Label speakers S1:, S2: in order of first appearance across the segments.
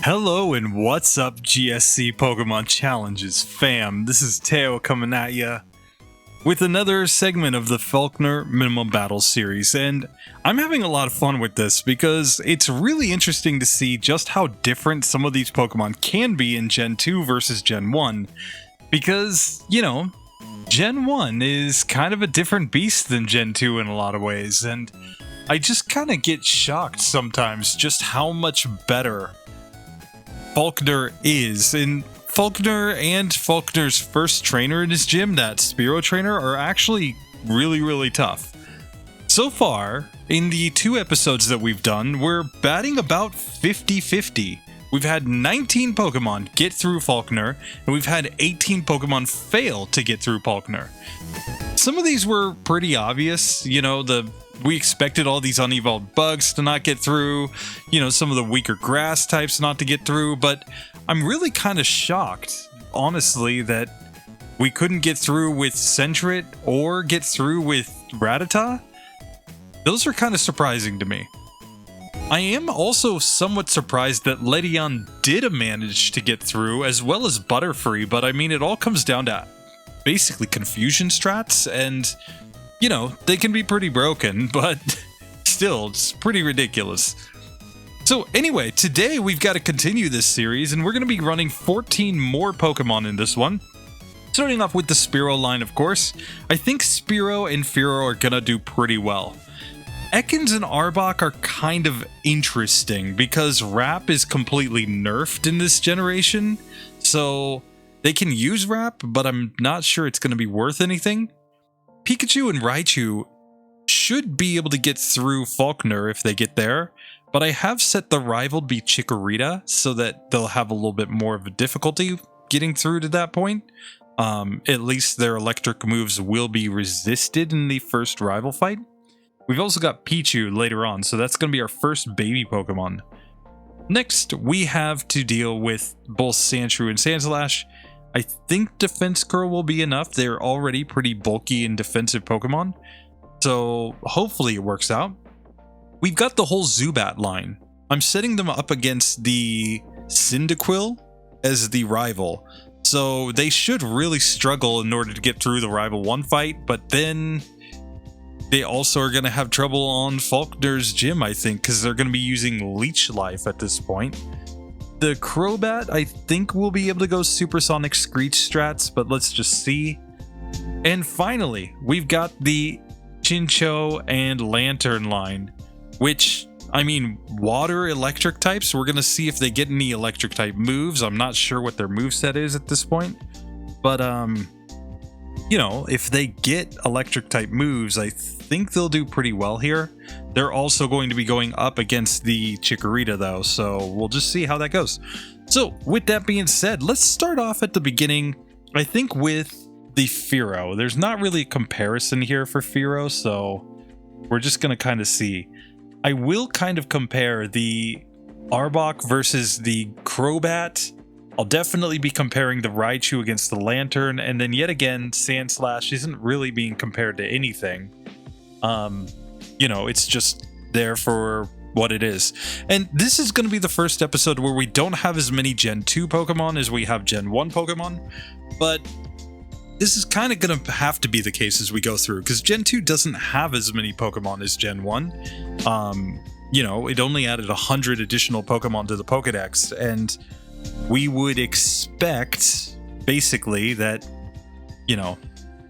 S1: Hello and what's up, GSC Pokemon Challenges fam? This is Teo coming at ya with another segment of the Faulkner Minimum Battle series, and I'm having a lot of fun with this because it's really interesting to see just how different some of these Pokemon can be in Gen 2 versus Gen 1, because, you know, Gen 1 is kind of a different beast than Gen 2 in a lot of ways, and I just kind of get shocked sometimes just how much better Falkner is. And Falkner and Falkner's first trainer in his gym, that Spearow trainer, are actually really tough. So far, in the 2 episodes that we've done, we're batting about 50-50. We've had 19 Pokemon get through Falkner, and we've had 18 Pokemon fail to get through Falkner. Some of these were pretty obvious, you know, we expected all these unevolved bugs to not get through, you know, some of the weaker grass types not to get through, but I'm really kind of shocked, honestly, that we couldn't get through with Sandshrew or get through with Rattata. Those are kind of surprising to me. I am also somewhat surprised that Ledyon did manage to get through, as well as Butterfree, but I mean, it all comes down to basically confusion strats, and you know, they can be pretty broken, but still, it's pretty ridiculous. So anyway, today we've got to continue this series, and we're going to be running 14 more Pokemon in this one. Starting off with the Spearow line, of course. I think Spearow and Fearow are going to do pretty well. Ekans and Arbok are kind of interesting, because Wrap is completely nerfed in this generation, so they can use Wrap, but I'm not sure it's going to be worth anything. Pikachu and Raichu should be able to get through Falkner if they get there, but I have set the rival to be Chikorita so that they'll have a little bit more of a difficulty getting through to that point. At least their electric moves will be resisted in the first rival fight. We've also got Pichu later on, so that's going to be our first baby Pokemon. Next, we have to deal with both Sanshrew and Sandslash. I think Defense Curl will be enough. They're already pretty bulky and defensive Pokemon, so hopefully it works out. We've got the whole Zubat line. I'm setting them up against the Cyndaquil as the rival, so they should really struggle in order to get through the rival 1 fight, but then they also are going to have trouble on Falkner's gym, I think, because they're going to be using Leech Life at this point. The Crobat, I think, will be able to go Supersonic Screech strats, but let's just see. And finally, we've got the Chinchou and Lanturn line, which, I mean, water electric types. We're going to see if they get any electric type moves. I'm not sure what their moveset is at this point, but, you know, if they get electric type moves, I think they'll do pretty well here. They're also going to be going up against the Chikorita though, so we'll just see how that goes. So with that being said, let's start off at the beginning, I think, with the Fearow. There's not really a comparison here for Fearow, so we're just going to kind of see. I will kind of compare the Arbok versus the Crobat. I'll definitely be comparing the Raichu against the Lanturn, and then yet again, Sandslash isn't really being compared to anything. You know, it's just there for what it is. And this is going to be the first episode where we don't have as many Gen 2 Pokemon as we have Gen 1 Pokemon, but this is kind of going to have to be the case as we go through, because Gen 2 doesn't have as many Pokemon as Gen 1. You know, it only added 100 additional Pokemon to the Pokedex, and we would expect, basically, that, you know,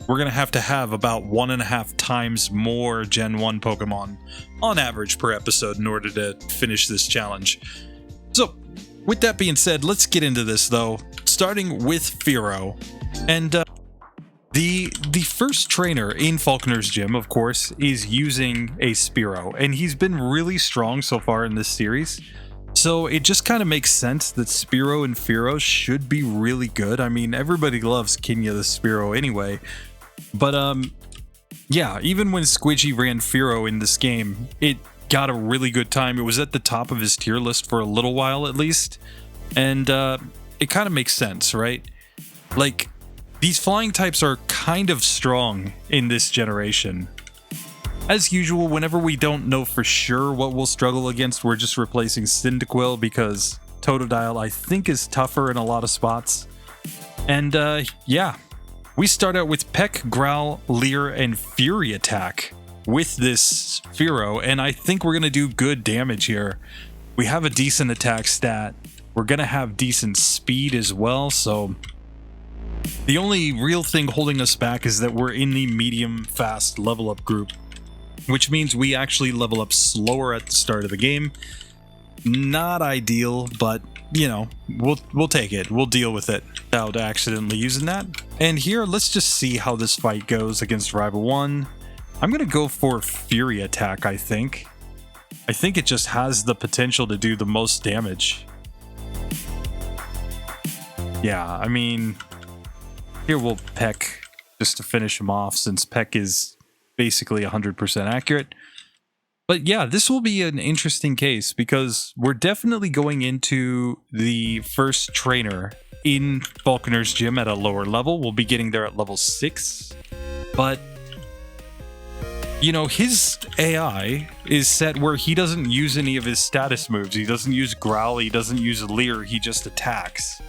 S1: we're going to have about 1.5 times more Gen 1 Pokemon on average per episode in order to finish this challenge. So, with that being said, let's get into this, though, starting with Fearow. And the first trainer in Falkner's gym, of course, is using a Spearow, and he's been really strong so far in this series. So it just kind of makes sense that Spearow and Fearow should be really good. I mean, everybody loves Kenya the Spearow anyway. But, yeah, even when Squidgy ran Fearow in this game, it got a really good time. It was at the top of his tier list for a little while, at least. And, it kind of makes sense, right? Like, these flying types are kind of strong in this generation. As usual, whenever we don't know for sure what we'll struggle against, we're just replacing Cyndaquil because Totodile I think is tougher in a lot of spots. And yeah, we start out with Peck, Growl, Leer, and Fury Attack with this Fearow, and I think we're going to do good damage here. We have a decent attack stat. We're going to have decent speed as well, so the only real thing holding us back is that we're in the medium fast level up group, which means we actually level up slower at the start of the game. Not ideal, but you know, we'll take it. We'll deal with it without accidentally using that. And here, let's just see how this fight goes against Rival 1. I'm going to go for Fury Attack, I think. I think it just has the potential to do the most damage. Yeah, I mean, here we'll Peck just to finish him off, since Peck is basically 100% accurate. But yeah, this will be an interesting case because we're definitely going into the first trainer in Faulkner's gym at a lower level. We'll be getting there at level 6. But, you know, his AI is set where he doesn't use any of his status moves. He doesn't use Growl, he doesn't use Leer, he just attacks.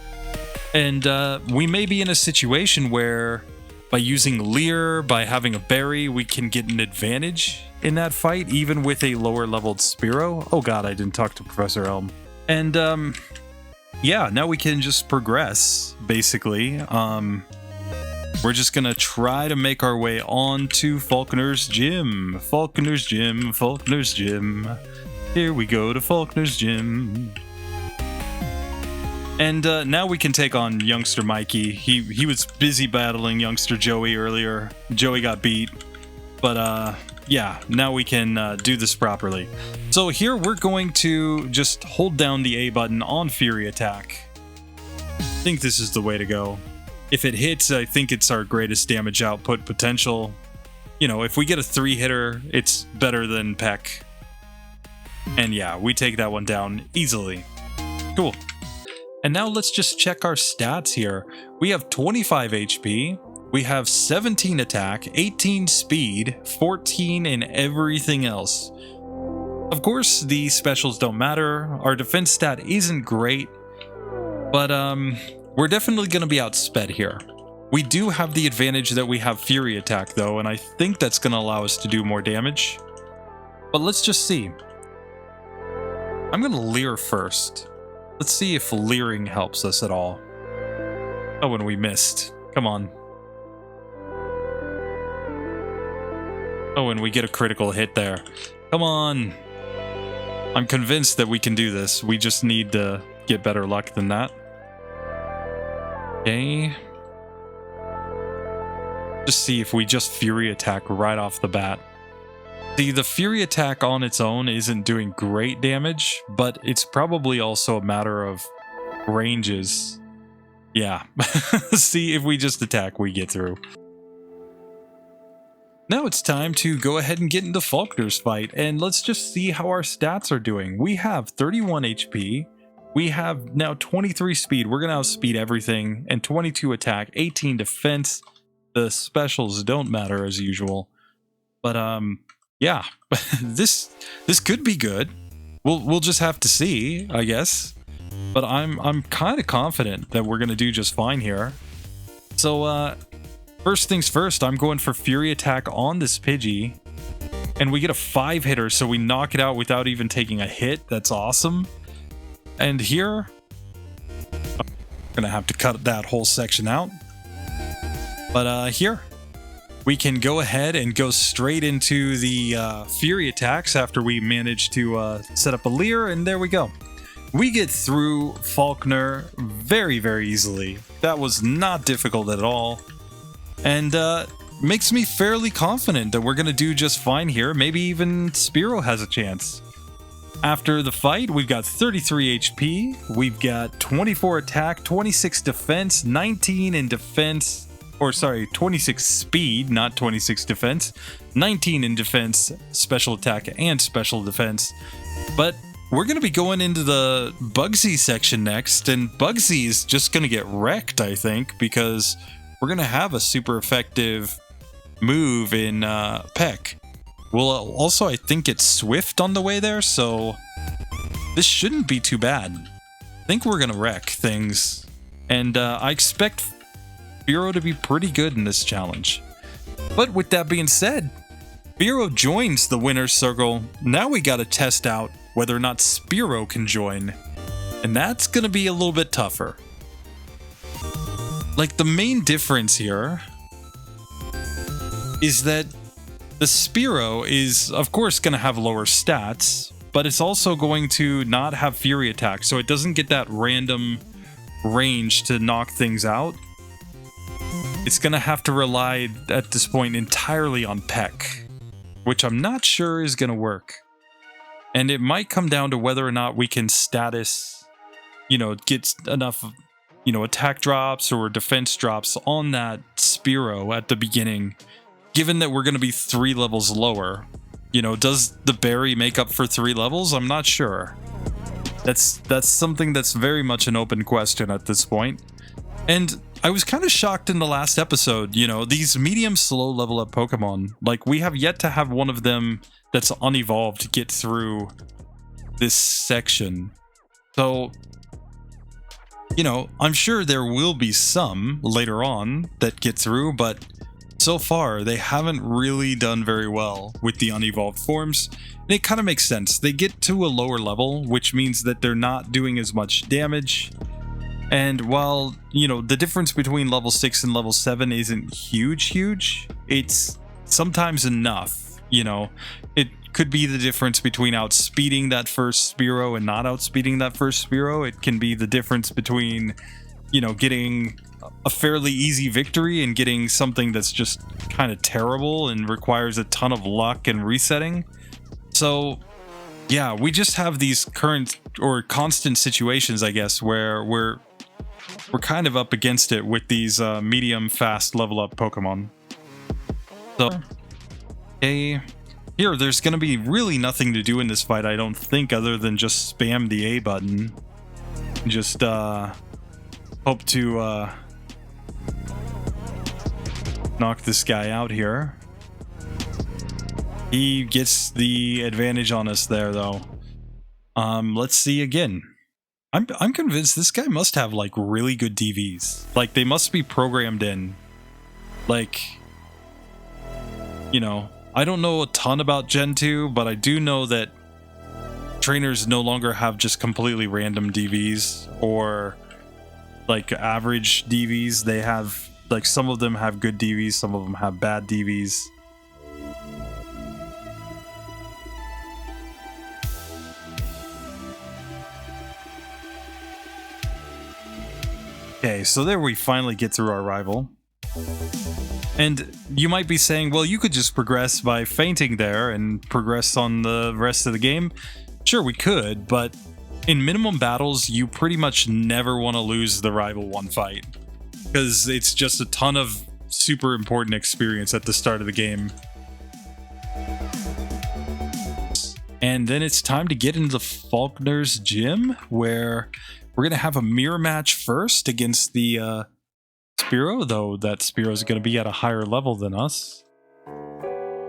S1: And we may be in a situation where by using Leer, by having a berry, we can get an advantage in that fight, even with a lower leveled Spearow. Oh god, I didn't talk to Professor Elm. And yeah, now we can just progress, basically. We're just gonna try to make our way on to Faulkner's gym. Faulkner's gym, Faulkner's gym. Here we go to Faulkner's gym. And now we can take on youngster Mikey. He was busy battling youngster Joey earlier. Joey got beat. But yeah, now we can do this properly. So here we're going to just hold down the A button on Fury Attack. I think this is the way to go. If it hits, I think it's our greatest damage output potential. You know, if we get a 3-hitter, it's better than Peck. And yeah, we take that one down easily. Cool. And now let's just check our stats here. We have 25 HP. We have 17 attack, 18 speed, 14 in everything else. Of course, the specials don't matter. Our defense stat isn't great, but we're definitely going to be outsped here. We do have the advantage that we have Fury Attack though, and I think that's going to allow us to do more damage. But let's just see. I'm going to Leer first. Let's see if leering helps us at all. Oh, and we missed. Come on. Oh, and we get a critical hit there. Come on. I'm convinced that we can do this. We just need to get better luck than that. Okay. Just see if we just Fury Attack right off the bat. See, the Fury Attack on its own isn't doing great damage, but it's probably also a matter of ranges. Yeah. See, if we just attack, we get through. Now it's time to go ahead and get into Faulkner's fight, and let's just see how our stats are doing. We have 31 HP, we have now 23 speed, we're going to outspeed everything, and 22 attack, 18 defense. The specials don't matter as usual, but yeah, this could be good. We'll just have to see, I guess. But I'm kind of confident that we're going to do just fine here. So first things first, I'm going for Fury Attack on this Pidgey. And we get a 5-hitter, so we knock it out without even taking a hit. That's awesome. And here, I'm going to have to cut that whole section out. But here, we can go ahead and go straight into the Fury Attacks after we manage to set up a Leer, and there we go. We get through Faulkner very, very easily. That was not difficult at all. And makes me fairly confident that we're going to do just fine here. Maybe even Spearow has a chance. After the fight, we've got 33 HP, we've got 24 attack, 26 defense, 19 in defense, or sorry, 26 speed, not 26 defense, 19 in defense, special attack, and special defense. But we're going to be going into the Bugsy section next, and Bugsy is just going to get wrecked, I think, because we're going to have a super effective move in Peck. We'll also, I think, it's Swift on the way there, so this shouldn't be too bad. think we're gonna wreck things. And I expect Fearow to be pretty good in this challenge. But with that being said, Fearow joins the winner's circle. Now we gotta test out whether or not Spearow can join. And that's gonna be a little bit tougher. Like, the main difference here is that the Spearow is, of course, gonna have lower stats, but it's also going to not have Fury Attack, so it doesn't get that random range to knock things out. It's gonna have to rely at this point entirely on Peck, which I'm not sure is gonna work. And it might come down to whether or not we can status, get enough, attack drops or defense drops on that Spearow at the beginning, given that we're gonna be 3 levels lower. Does the berry make up for 3 levels? I'm not sure. That's something that's very much an open question at this point. And I was kind of shocked in the last episode, these medium slow level up Pokemon, like, we have yet to have one of them that's unevolved get through this section. So, I'm sure there will be some later on that get through, but so far they haven't really done very well with the unevolved forms. And it kind of makes sense. They get to a lower level, which means that they're not doing as much damage. And while, the difference between level 6 and level 7 isn't huge, it's sometimes enough, It could be the difference between outspeeding that first Spearow and not outspeeding that first Spearow. It can be the difference between, getting a fairly easy victory and getting something that's just kind of terrible and requires a ton of luck and resetting. So, yeah, we just have these current or constant situations, I guess, where we're kind of up against it with these medium fast level up Pokemon. So, here, there's going to be really nothing to do in this fight, I don't think, other than just spam the A button. Just hope to knock this guy out here. He gets the advantage on us there, though. Let's see again. I'm convinced this guy must have, like, really good DVs. Like, they must be programmed in. Like, I don't know a ton about Gen 2, but I do know that trainers no longer have just completely random DVs or, like, average DVs. They have, like, some of them have good DVs, some of them have bad DVs. Okay, so there we finally get through our rival. And you might be saying, well, you could just progress by fainting there and progress on the rest of the game. Sure, we could, but in minimum battles, you pretty much never want to lose the rival one fight, because it's just a ton of super important experience at the start of the game. And then it's time to get into Faulkner's gym, where we're going to have a mirror match first against the Spearow, though that Spearow is going to be at a higher level than us.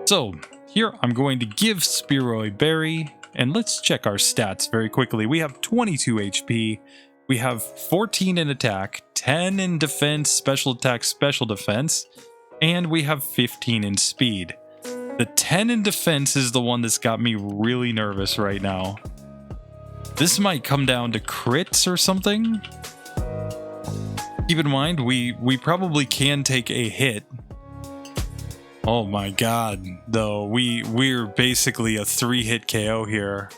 S1: So here I'm going to give Spearow a berry, and let's check our stats very quickly. We have 22 HP, we have 14 in attack, 10 in defense, special attack, special defense, and we have 15 in speed. The 10 in defense is the one that's got me really nervous right now. This might come down to crits or something. Keep in mind, we probably can take a hit. Oh my god, though, we're basically a 3-hit KO here.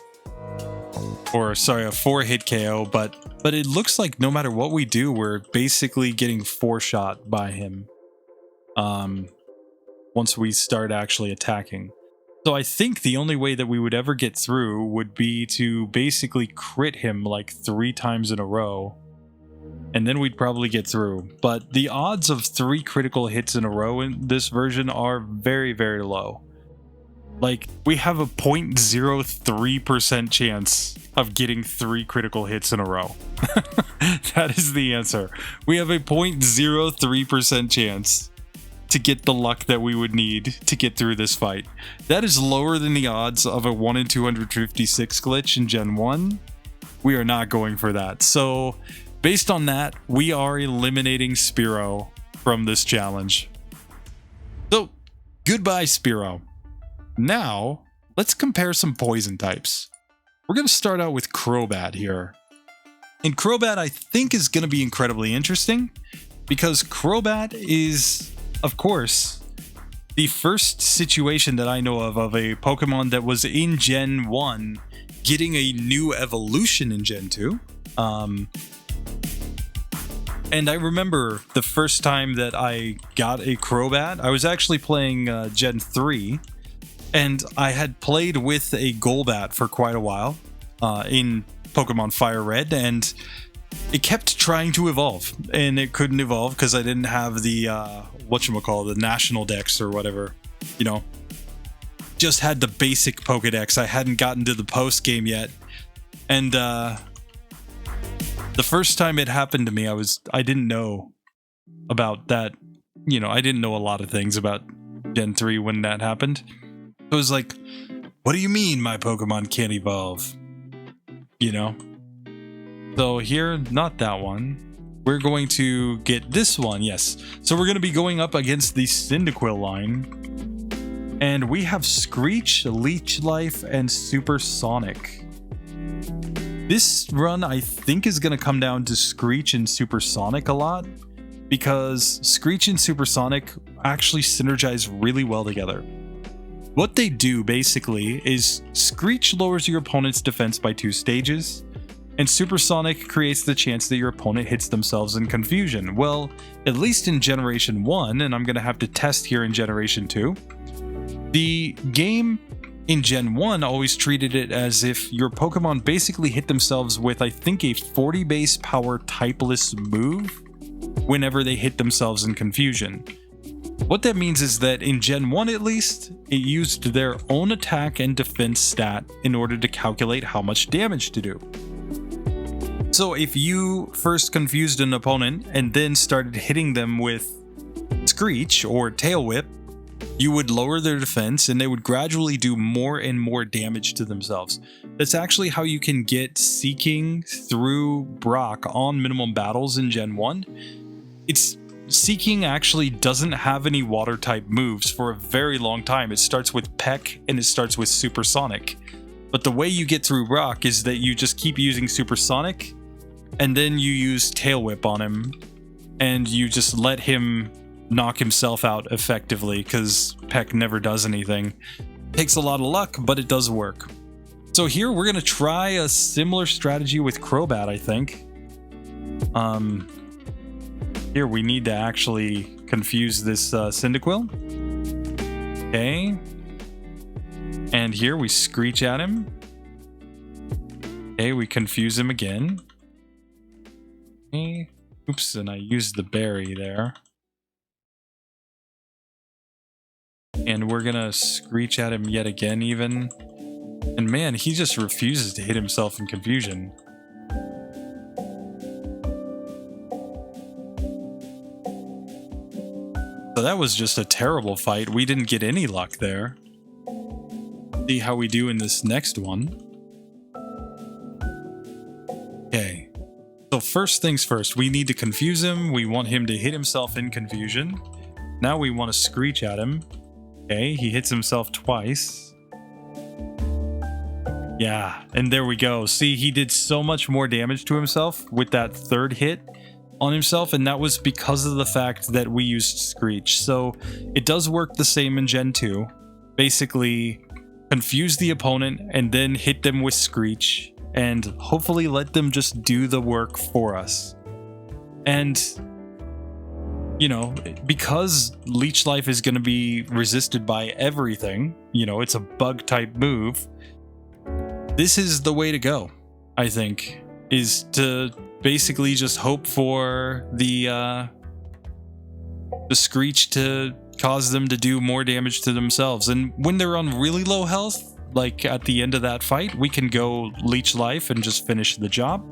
S1: Or sorry, a 4-hit KO, but it looks like no matter what we do, we're basically getting 4-shot by him. Once we start actually attacking. So I think the only way that we would ever get through would be to basically crit him like 3 times in a row. And then we'd probably get through. But the odds of 3 critical hits in a row in this version are very, very low. Like, we have a 0.03% chance of getting 3 critical hits in a row. That is the answer. We have a 0.03% chance to get the luck that we would need to get through this fight. That is lower than the odds of a 1 in 256 glitch in Gen 1, We are not going for that. So based on that, we are eliminating Spearow from this challenge. So goodbye, Spearow. Now let's compare some poison types. We're going to start out with Crobat here. And Crobat, I think, is going to be incredibly interesting because Crobat is, of course, the first situation that I know of a Pokemon that was in Gen 1 getting a new evolution in Gen 2. And I remember the first time that I got a Crobat, I was actually playing Gen 3, and I had played with a Golbat for quite a while in Pokemon Fire Red, and it kept trying to evolve, and it couldn't evolve because I didn't have the, the National Dex or whatever, you know. Just had the basic Pokedex. I hadn't gotten to the post game yet. And the first time it happened to me, I didn't know about that. You know, I didn't know a lot of things about Gen 3 when that happened. It was like, what do you mean my Pokemon can't evolve? You know? So here, not that one. We're going to get this one, yes. So we're going to be going up against the Cyndaquil line. And we have Screech, Leech Life, and Supersonic. This run, I think, is going to come down to Screech and Supersonic a lot, because Screech and Supersonic actually synergize really well together. What they do, basically, is Screech lowers your opponent's defense by 2 stages, and Supersonic creates the chance that your opponent hits themselves in confusion. Well, at least in Generation 1, and I'm going to have to test here in Generation 2, the game in Gen 1 always treated it as if your Pokemon basically hit themselves with, I think, a 40 base power typeless move whenever they hit themselves in confusion. What that means is that in Gen 1 at least, it used their own attack and defense stat in order to calculate how much damage to do. So if you first confused an opponent and then started hitting them with Screech or Tail Whip, you would lower their defense and they would gradually do more and more damage to themselves. That's actually how you can get Seeking through Brock on minimum battles in Gen 1. Seeking actually doesn't have any water type moves for a very long time. It starts with Peck and it starts with Supersonic. But the way you get through Brock is that you just keep using Supersonic and then you use Tail Whip on him and you just let him knock himself out effectively because Peck never does anything. Takes a lot of luck, but it does work. So here we're going to try a similar strategy with Crobat, I think. Here we need to actually confuse this Cyndaquil. Okay. And here we Screech at him. Okay, we confuse him again. Okay. Oops, and I used the berry there. And we're gonna Screech at him yet again even. And man, he just refuses to hit himself in confusion. So that was just a terrible fight. We didn't get any luck there. See how we do in this next one. Okay. So first things first, we need to confuse him. We want him to hit himself in confusion. Now we want to Screech at him. Okay, he hits himself twice. Yeah, and there we go. See, he did so much more damage to himself with that third hit on himself, and that was because of the fact that we used Screech. So it does work the same in Gen 2. Basically, confuse the opponent and then hit them with Screech, and hopefully let them just do the work for us. And you know, because Leech Life is going to be resisted by everything, you know, it's a bug type move, this is the way to go, I think, is to basically just hope for the Screech to cause them to do more damage to themselves. And when they're on really low health, like at the end of that fight, we can go Leech Life and just finish the job.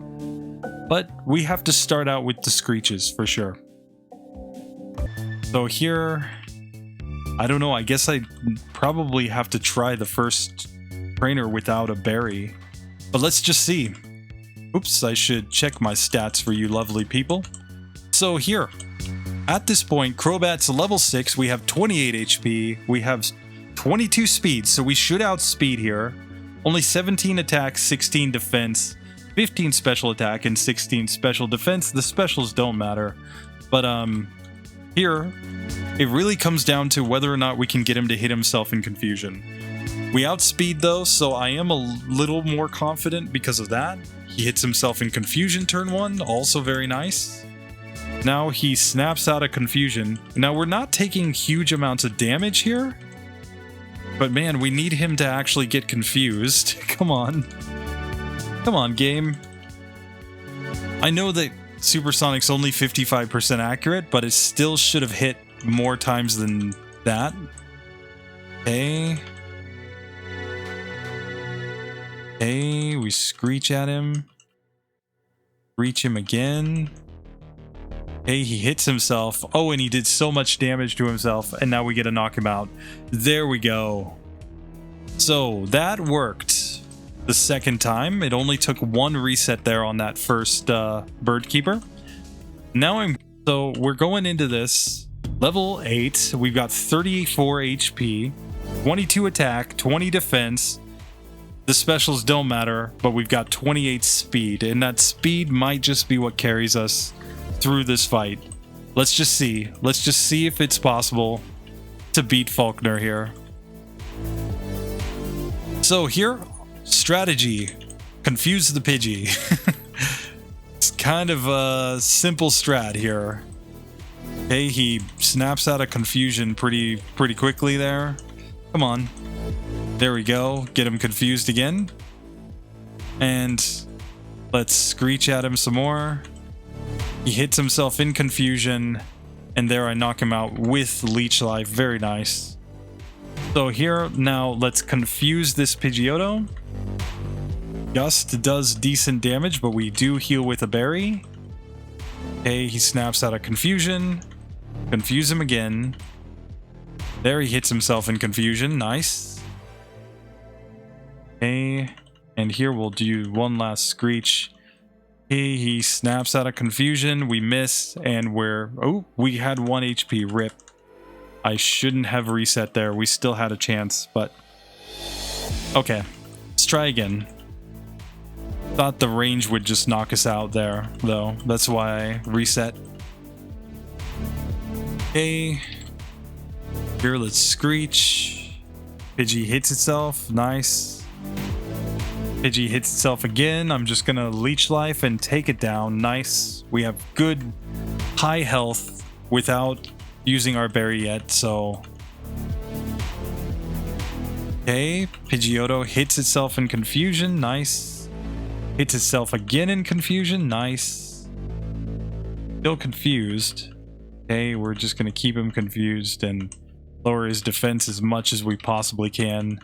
S1: But we have to start out with the Screeches for sure. So here, I don't know, I guess I probably have to try the first trainer without a berry. But let's just see. Oops, I should check my stats for you lovely people. So here, at this point, Crobat's level 6, we have 28 HP, we have 22 speed, so we should outspeed here. Only 17 attack, 16 defense, 15 special attack, and 16 special defense. The specials don't matter. But here, it really comes down to whether or not we can get him to hit himself in confusion. We outspeed though, so I am a little more confident because of that. He hits himself in confusion turn 1, also very nice. Now he snaps out of confusion. Now we're not taking huge amounts of damage here, but man, we need him to actually get confused. Come on. Come on, game. I know that Supersonic's only 55% accurate, but it still should have hit more times than that. Okay. Okay, we screech at him. Reach him again. Hey, he hits himself. Oh, and he did so much damage to himself, and now we get to knock him out. There we go. So, that worked the second time. It only took one reset there on that first Bird Keeper. Now so we're going into this. Level 8, we've got 34 HP, 22 attack, 20 defense. The specials don't matter, but we've got 28 speed, and that speed might just be what carries us through this fight. Let's just see. Let's just see if it's possible to beat Faulkner here. So here, strategy. Confuse the Pidgey. It's kind of a simple strat here. Okay, he snaps out of confusion pretty quickly there. Come on. There we go. Get him confused again. And let's screech at him some more. He hits himself in confusion, and there I knock him out with Leech Life. Very nice. So here, now let's confuse this Pidgeotto. Gust does decent damage, but we do heal with a berry. Okay, he snaps out of confusion. Confuse him again. There, he hits himself in confusion. Nice. Okay, and here we'll do one last screech. He snaps out of confusion, we miss, and we had 1 HP, rip. I shouldn't have reset there, we still had a chance, but okay, let's try again. Thought the range would just knock us out there, though, that's why I reset. Okay, here let's screech. Pidgey hits itself, nice. Pidgey hits itself again. I'm just gonna Leech Life and take it down. Nice. We have good high health without using our berry yet, so... Okay, Pidgeotto hits itself in confusion. Nice. Hits itself again in confusion. Nice. Still confused. Okay, we're just gonna keep him confused and lower his defense as much as we possibly can.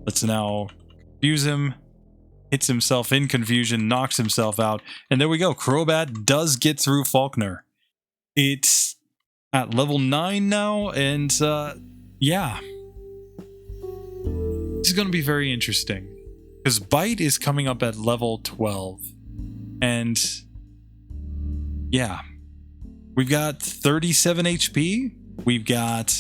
S1: Let's now confuse him. Hits himself in confusion, knocks himself out, and there we go. Crobat does get through Falkner. It's at level 9 now, and yeah. This is going to be very interesting, because Bite is coming up at level 12, and yeah. We've got 37 HP, we've got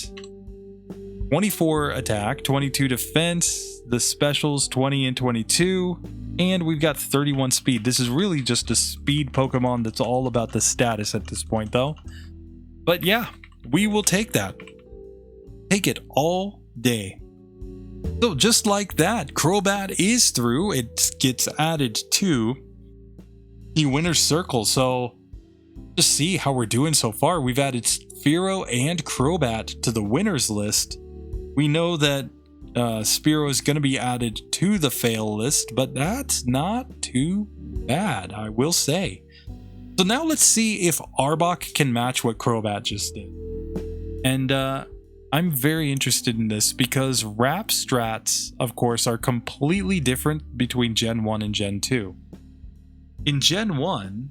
S1: 24 attack, 22 defense, the specials 20 and 22, and we've got 31 speed. This is really just a speed Pokemon that's all about the status at this point, though. But yeah, we will take that. Take it all day. So just like that, Crobat is through. It gets added to the winner's circle. So just see how we're doing so far. We've added Fearow and Crobat to the winners list. We know that Spearow is going to be added to the fail list, but that's not too bad, I will say. So now let's see if Arbok can match what Crobat just did. And I'm very interested in this because Wrap strats, of course, are completely different between Gen 1 and Gen 2. In Gen 1,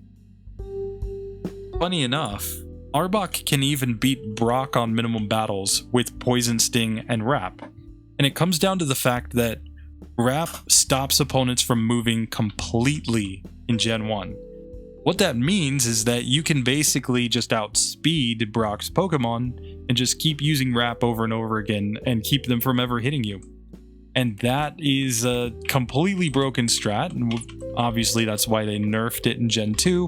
S1: funny enough, Arbok can even beat Brock on minimum battles with Poison Sting and Wrap. And it comes down to the fact that Wrap stops opponents from moving completely in Gen 1. What that means is that you can basically just outspeed Brock's Pokemon and just keep using Wrap over and over again and keep them from ever hitting you. And that is a completely broken strat, and obviously that's why they nerfed it in Gen 2,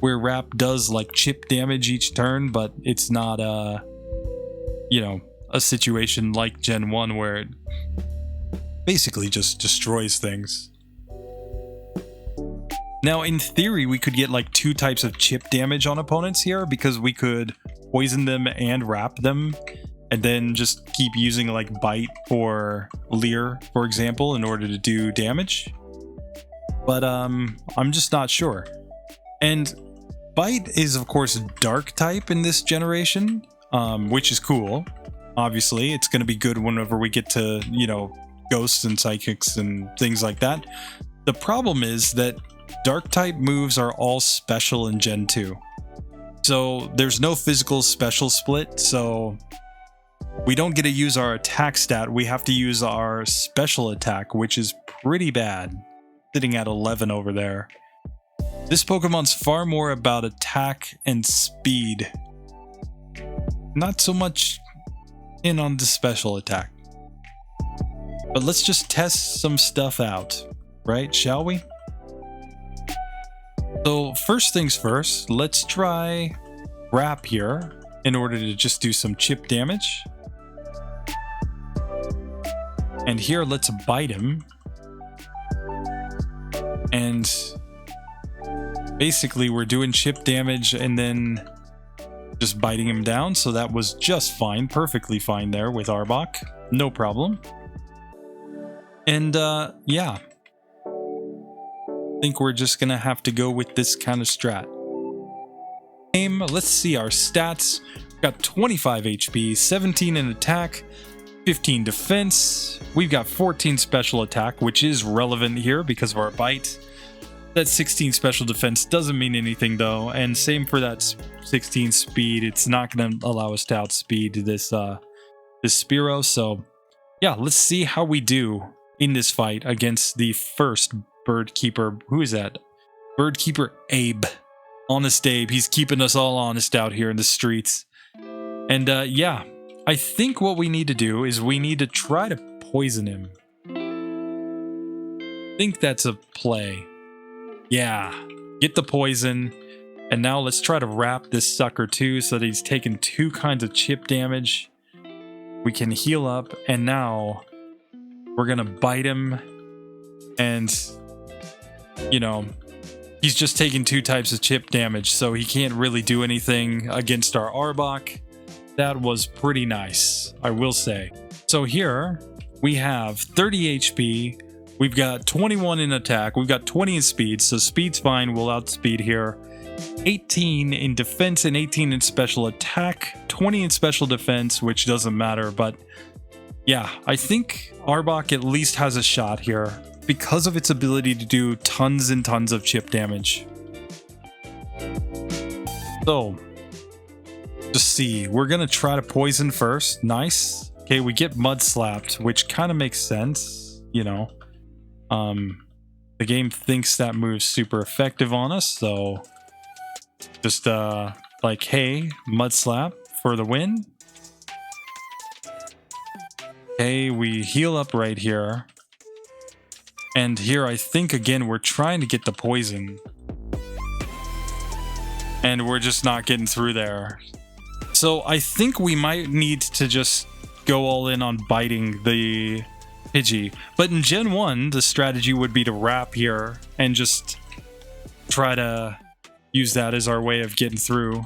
S1: where Wrap does like chip damage each turn, but it's not a situation like Gen 1 where it basically just destroys things. Now, in theory, we could get like 2 types of chip damage on opponents here, because we could poison them and wrap them, and then just keep using like Bite or Leer, for example, in order to do damage. But I'm just not sure. And Bite is, of course, Dark type in this generation, which is cool. Obviously, it's going to be good whenever we get to, Ghosts and Psychics and things like that. The problem is that Dark type moves are all special in Gen 2. So there's no physical special split, so we don't get to use our attack stat. We have to use our special attack, which is pretty bad, sitting at 11 over there. This Pokemon's far more about attack and speed, not so much in on the special attack. But let's just test some stuff out, right? Shall we? So first things first, let's try Wrap here in order to just do some chip damage. And here, let's bite him. And basically, we're doing chip damage and then just biting him down. So that was just fine, perfectly fine there with Arbok. No problem. And yeah. I think we're just gonna have to go with this kind of strat. Let's see our stats. Got 25 HP, 17 in attack, 15 defense. We've got 14 special attack, which is relevant here because of our bite. That 16 special defense doesn't mean anything though, and same for that 16 speed. It's not going to allow us to outspeed this Spearow. So yeah, let's see how we do in this fight against the first Bird Keeper. Who is that? Bird Keeper Abe. Honest Abe. He's keeping us all honest out here in the streets. And yeah, I think what we need to do is we need to try to poison him. I think that's a play. Yeah, get the poison. And now let's try to wrap this sucker too so that he's taking 2 kinds of chip damage. We can heal up, and now we're gonna bite him. And, he's just taking 2 types of chip damage, so he can't really do anything against our Arbok. That was pretty nice, I will say. So here we have 30 HP. We've got 21 in attack. We've got 20 in speed, so speed's fine. We'll outspeed here. 18 in defense and 18 in special attack. 20 in special defense, which doesn't matter, but yeah, I think Arbok at least has a shot here because of its ability to do tons and tons of chip damage. So, just see. We're going to try to poison first. Nice. Okay, we get Mud Slapped, which kind of makes sense, The game thinks that move's super effective on us, so just like, hey, Mud Slap for the win. Okay, we heal up right here. And here, I think, again, we're trying to get the poison. And we're just not getting through there. So I think we might need to just go all in on biting the Pidgey. But in Gen 1, the strategy would be to wrap here and just try to use that as our way of getting through.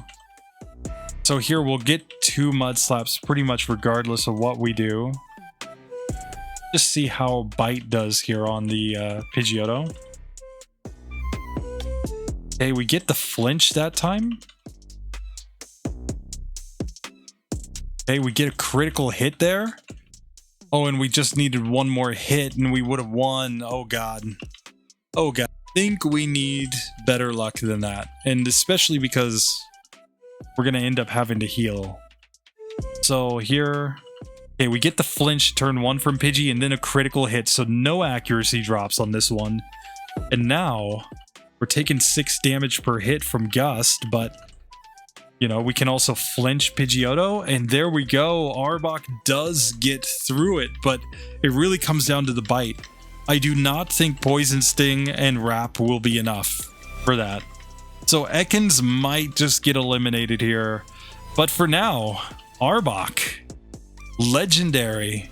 S1: So here we'll get 2 Mud Slaps pretty much regardless of what we do. Just see how Bite does here on the Pidgeotto. Okay, we get the flinch that time. Okay, we get a critical hit there. Oh, and we just needed 1 more hit and we would have won. Oh god. Oh god. I think we need better luck than that. And especially because we're going to end up having to heal. So here, Okay, we get the flinch turn 1 from Pidgey and then a critical hit, so no accuracy drops on this one. And now we're taking 6 damage per hit from Gust, but you know, we can also flinch Pidgeotto, and there we go. Arbok does get through it, but it really comes down to the bite. I do not think Poison Sting and Wrap will be enough for that. So Ekans might just get eliminated here, but for now, Arbok, legendary,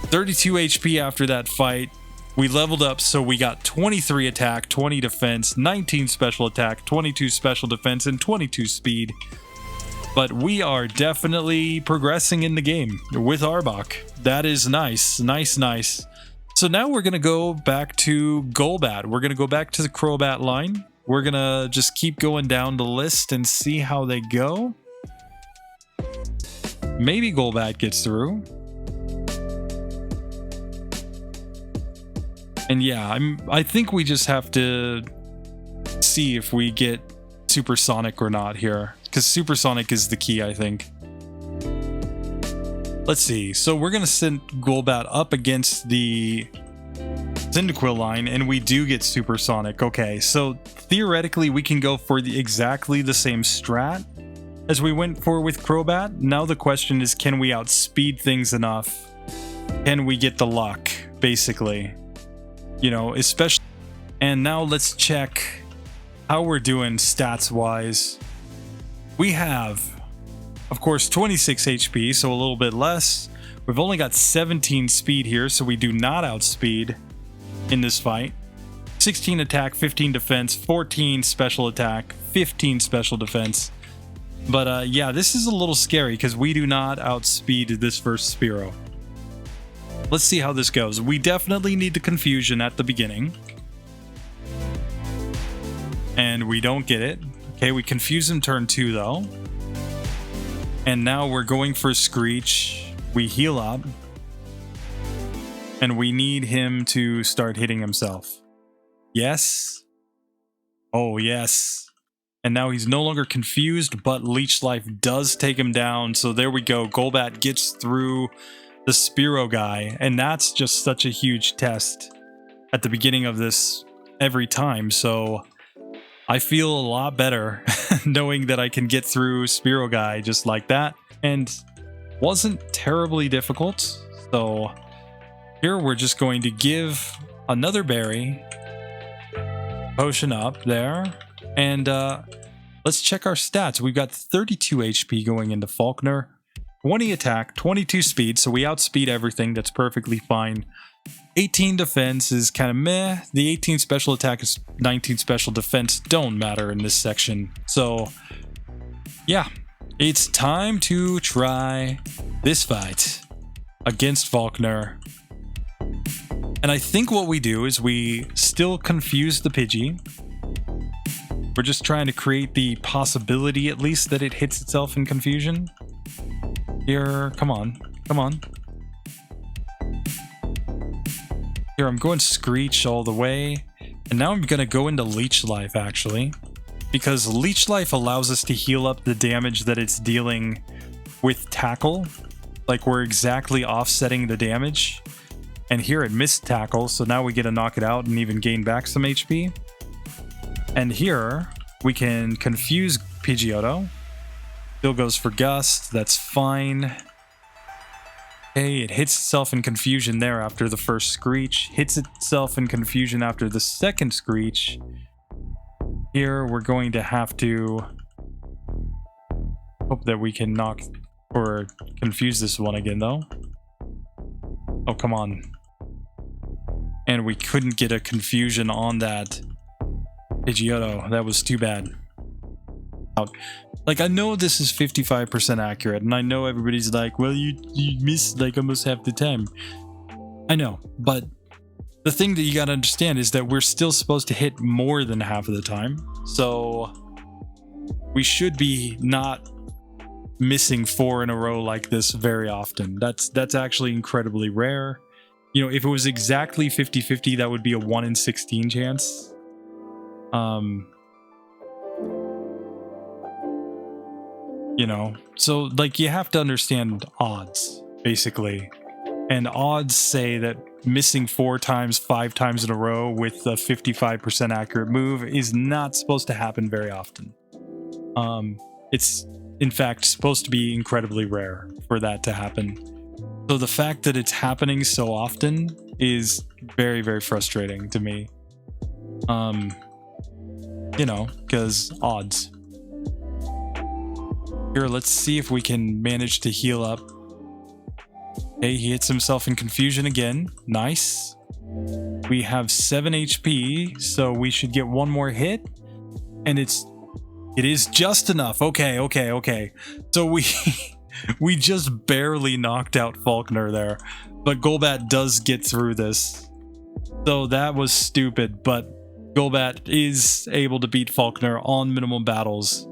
S1: 32 HP after that fight. We leveled up, so we got 23 attack, 20 defense, 19 special attack, 22 special defense, and 22 speed. But we are definitely progressing in the game with Arbok. That is nice, nice. So now we're going to go back to Golbat. We're going to go back to the Crobat line. We're going to just keep going down the list and see how they go. Maybe Golbat gets through. And yeah, I think we just have to see if we get Supersonic or not here, because Supersonic is the key, I think. Let's see. So we're going to send Golbat up against the Cyndaquil line, and we do get Supersonic. Okay, so theoretically we can go for exactly the same strat as we went for with Crobat. Now the question is, can we outspeed things enough? Can we get the luck, basically? You know, especially. And now let's check how we're doing stats wise. We have, of course, 26 HP, so a little bit less. We've only got 17 speed here, so we do not outspeed in this fight. 16 attack, 15 defense, 14 special attack, 15 special defense. But yeah, this is a little scary because we do not outspeed this first Spearow. Let's see how this goes. We definitely need the confusion at the beginning. And we don't get it. Okay, we confuse him turn 2 though. And now we're going for Screech. We heal up. And we need him to start hitting himself. Yes. Oh, yes. And now he's no longer confused, but Leech Life does take him down. So there we go. Golbat gets through the Spearow guy, and that's just such a huge test at the beginning of this every time. So I feel a lot better knowing that I can get through Spearow guy just like that, and wasn't terribly difficult. So here we're just going to give another berry, potion up there, and let's check our stats. We've got 32 HP going into Faulkner, 20 attack, 22 speed, so we outspeed everything. That's perfectly fine. 18 defense is kind of meh. The 18 special attack is 19 special defense don't matter in this section. So yeah, it's time to try this fight against Faulkner. And I think what we do is we still confuse the Pidgey. We're just trying to create the possibility, at least, that it hits itself in confusion. Here, come on. Here, I'm going Screech all the way. And now I'm going to go into Leech Life, actually. Because Leech Life allows us to heal up the damage that it's dealing with Tackle. Like, we're exactly offsetting the damage. And here it missed Tackle, so now we get to knock it out and even gain back some HP. And here, we can confuse Pidgeotto. Still goes for Gust, that's fine. Okay, it hits itself in confusion there after the first Screech. Hits itself in confusion after the second Screech. Here, we're going to have to hope that we can knock or confuse this one again, though. Oh, come on. And we couldn't get a confusion on that Pidgeotto. That was too bad. Like, I know this is 55% accurate, and I know everybody's like, well, you missed like almost half the time. I know, but the thing that you gotta understand is that we're still supposed to hit more than half of the time. So we should be not missing 4 in a row like this very often. That's actually incredibly rare. You know, if it was exactly 50-50, that would be a 1 in 16 chance. You know, so like you have to understand odds. basically. And odds say that missing 4 times, 5 times in a row with a 55% accurate move is not supposed to happen very often. It's in fact supposed to be incredibly rare for that to happen. So the fact that it's happening so often is very, very frustrating to me. You know, because odds. Here, let's see if we can manage to heal up. Okay, he hits himself in confusion again. Nice. We have 7 HP, so we should get one more hit. And it is just enough. Okay. So we just barely knocked out Faulkner there. But Golbat does get through this. So that was stupid, but Golbat is able to beat Faulkner on minimum battles.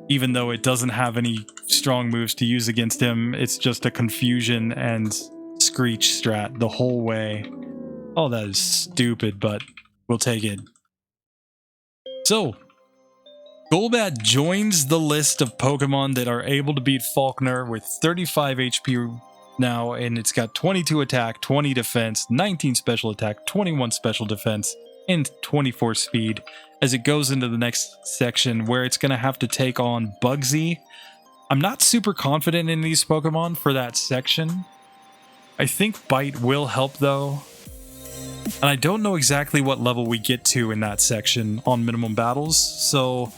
S1: Even though it doesn't have any strong moves to use against him, it's just a confusion and screech strat the whole way. Oh, that is stupid, but we'll take it. So, Golbat joins the list of Pokemon that are able to beat Faulkner with 35 HP now, and it's got 22 attack, 20 defense, 19 special attack, 21 special defense, and 24 speed as it goes into the next section where it's going to have to take on Bugsy. I'm not super confident in these Pokemon for that section. I think Bite will help though. And I don't know exactly what level we get to in that section on minimum battles, so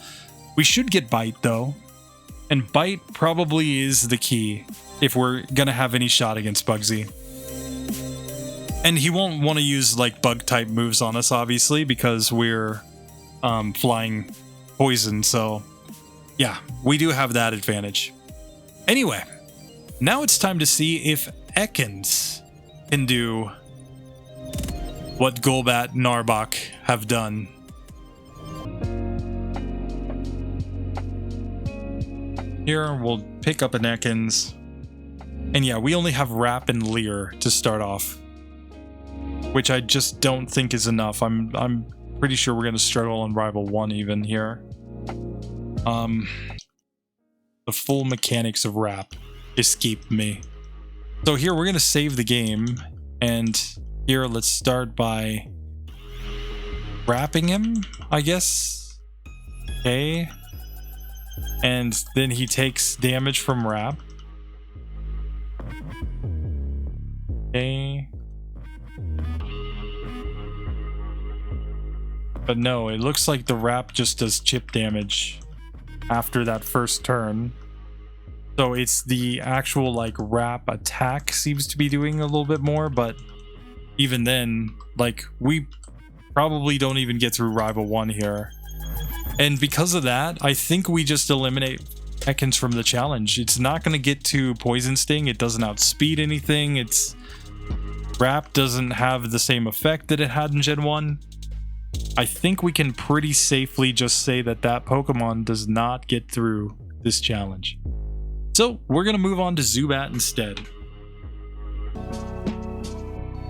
S1: we should get Bite though. And Bite probably is the key if we're going to have any shot against Bugsy. And he won't want to use like bug type moves on us, obviously, because we're flying poison. So yeah, we do have that advantage. Anyway, now it's time to see if Ekans can do what Golbat and Arbok have done. Here we'll pick up an Ekans. And yeah, we only have Wrap and Leer to start off, which I just don't think is enough. I'm pretty sure we're going to struggle on Rival 1 even here. The full mechanics of Wrap escape me. So here we're going to save the game, and here let's start by wrapping him, I guess. Okay. And then he takes damage from Wrap. Okay. But no, it looks like the Wrap just does chip damage after that first turn. So it's the actual like Wrap attack seems to be doing a little bit more, but even then, like, we probably don't even get through Rival 1 here. And because of that, I think we just eliminate Ekans from the challenge. It's not going to get to Poison Sting. It doesn't outspeed anything. It's Wrap doesn't have the same effect that it had in Gen 1. I think we can pretty safely just say that that Pokemon does not get through this challenge. So we're going to move on to Zubat instead.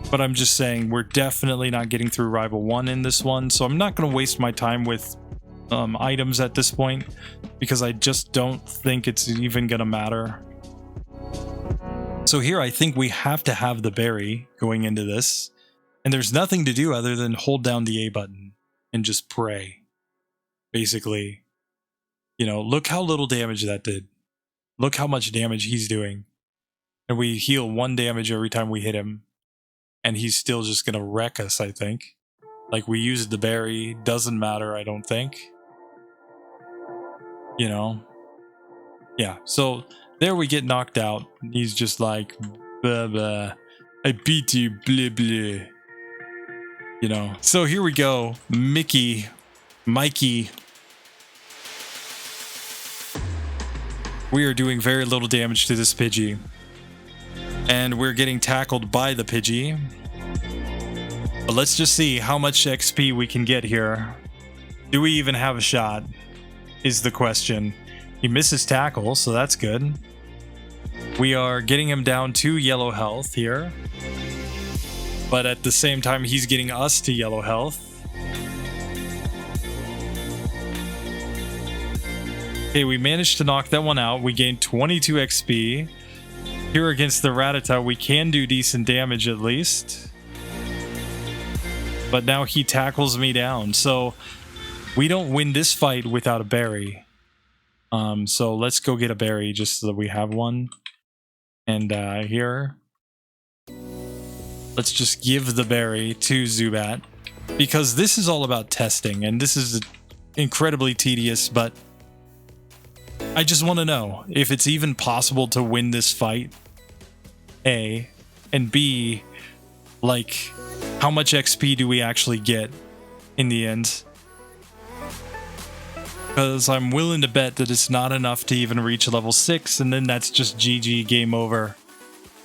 S1: But I'm just saying we're definitely not getting through Rival 1 in this one, so I'm not going to waste my time with items at this point, because I just don't think it's even going to matter. So here I think we have to have the berry going into this, and there's nothing to do other than hold down the A button and just pray. Basically, you know, look how little damage that did. Look how much damage he's doing. And we heal 1 damage every time we hit him. And he's still just going to wreck us, I think. Like, we used the berry. Doesn't matter, I don't think. You know? Yeah, so there we get knocked out. He's just like, blah, blah. I beat you, blah, blah. You know? So here we go. Mikey. We are doing very little damage to this Pidgey. And we're getting tackled by the Pidgey. But let's just see how much XP we can get here. Do we even have a shot? Is the question. He misses tackle, so that's good. We are getting him down to yellow health here. But at the same time, he's getting us to yellow health. Okay, we managed to knock that one out. We gained 22 XP. Here against the Rattata, we can do decent damage at least. But now he tackles me down, so we don't win this fight without a berry. So let's go get a berry just so that we have one. And here, let's just give the berry to Zubat, because this is all about testing, and this is incredibly tedious, but I just want to know if it's even possible to win this fight, A, and B, like, how much XP do we actually get in the end? Because I'm willing to bet that it's not enough to even reach level 6, and then that's just GG, game over.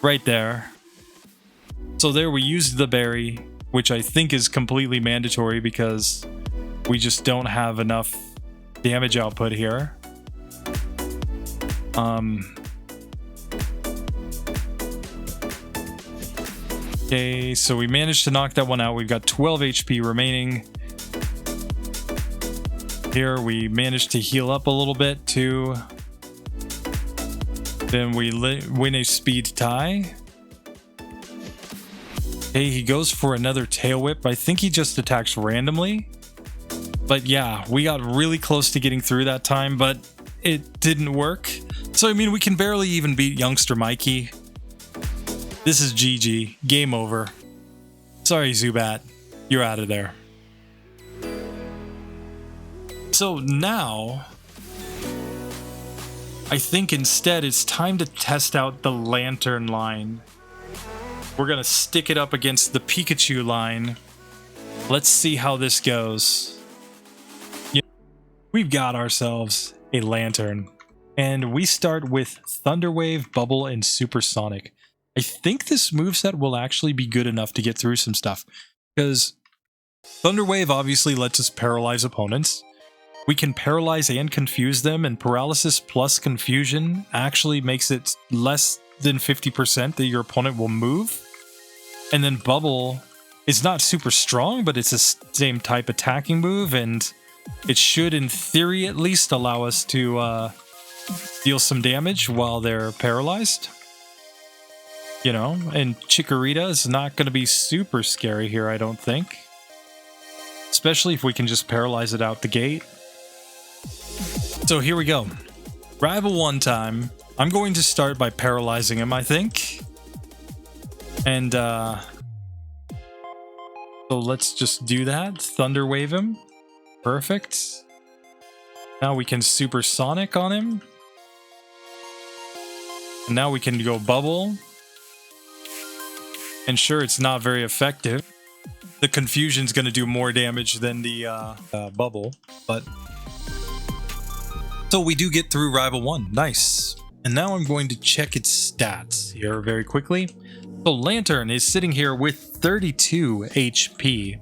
S1: Right there. So there we used the berry, which I think is completely mandatory because we just don't have enough damage output here. Okay, so we managed to knock that one out. We've got 12 HP remaining. Here we managed to heal up a little bit too. Then we win a speed tie. Okay, he goes for another tail whip. I think he just attacks randomly. But yeah, we got really close to getting through that time, but it didn't work. So I mean, we can barely even beat youngster Mikey. This is GG. Game over. Sorry, Zubat. You're out of there. So now, I think instead it's time to test out the Lanturn line. We're going to stick it up against the Pikachu line. Let's see how this goes. Yeah, we've got ourselves a Lanturn. And we start with Thunder Wave, Bubble, and Supersonic. I think this moveset will actually be good enough to get through some stuff. Because Thunder Wave obviously lets us paralyze opponents. We can paralyze and confuse them, and paralysis plus confusion actually makes it less than 50% that your opponent will move. And then Bubble is not super strong, but it's the same type attacking move, and it should, in theory at least, allow us to deal some damage while they're paralyzed. You know, and Chikorita is not going to be super scary here, I don't think. Especially if we can just paralyze it out the gate. So here we go. Rival 1 time. I'm going to start by paralyzing him, I think. And, so let's just do that. Thunder Wave him. Perfect. Now we can Supersonic on him. And now we can go Bubble. And sure, it's not very effective. The Confusion's going to do more damage than the Bubble, but... So we do get through Rival 1. Nice. And now I'm going to check its stats here very quickly. So Lanturn is sitting here with 32 HP.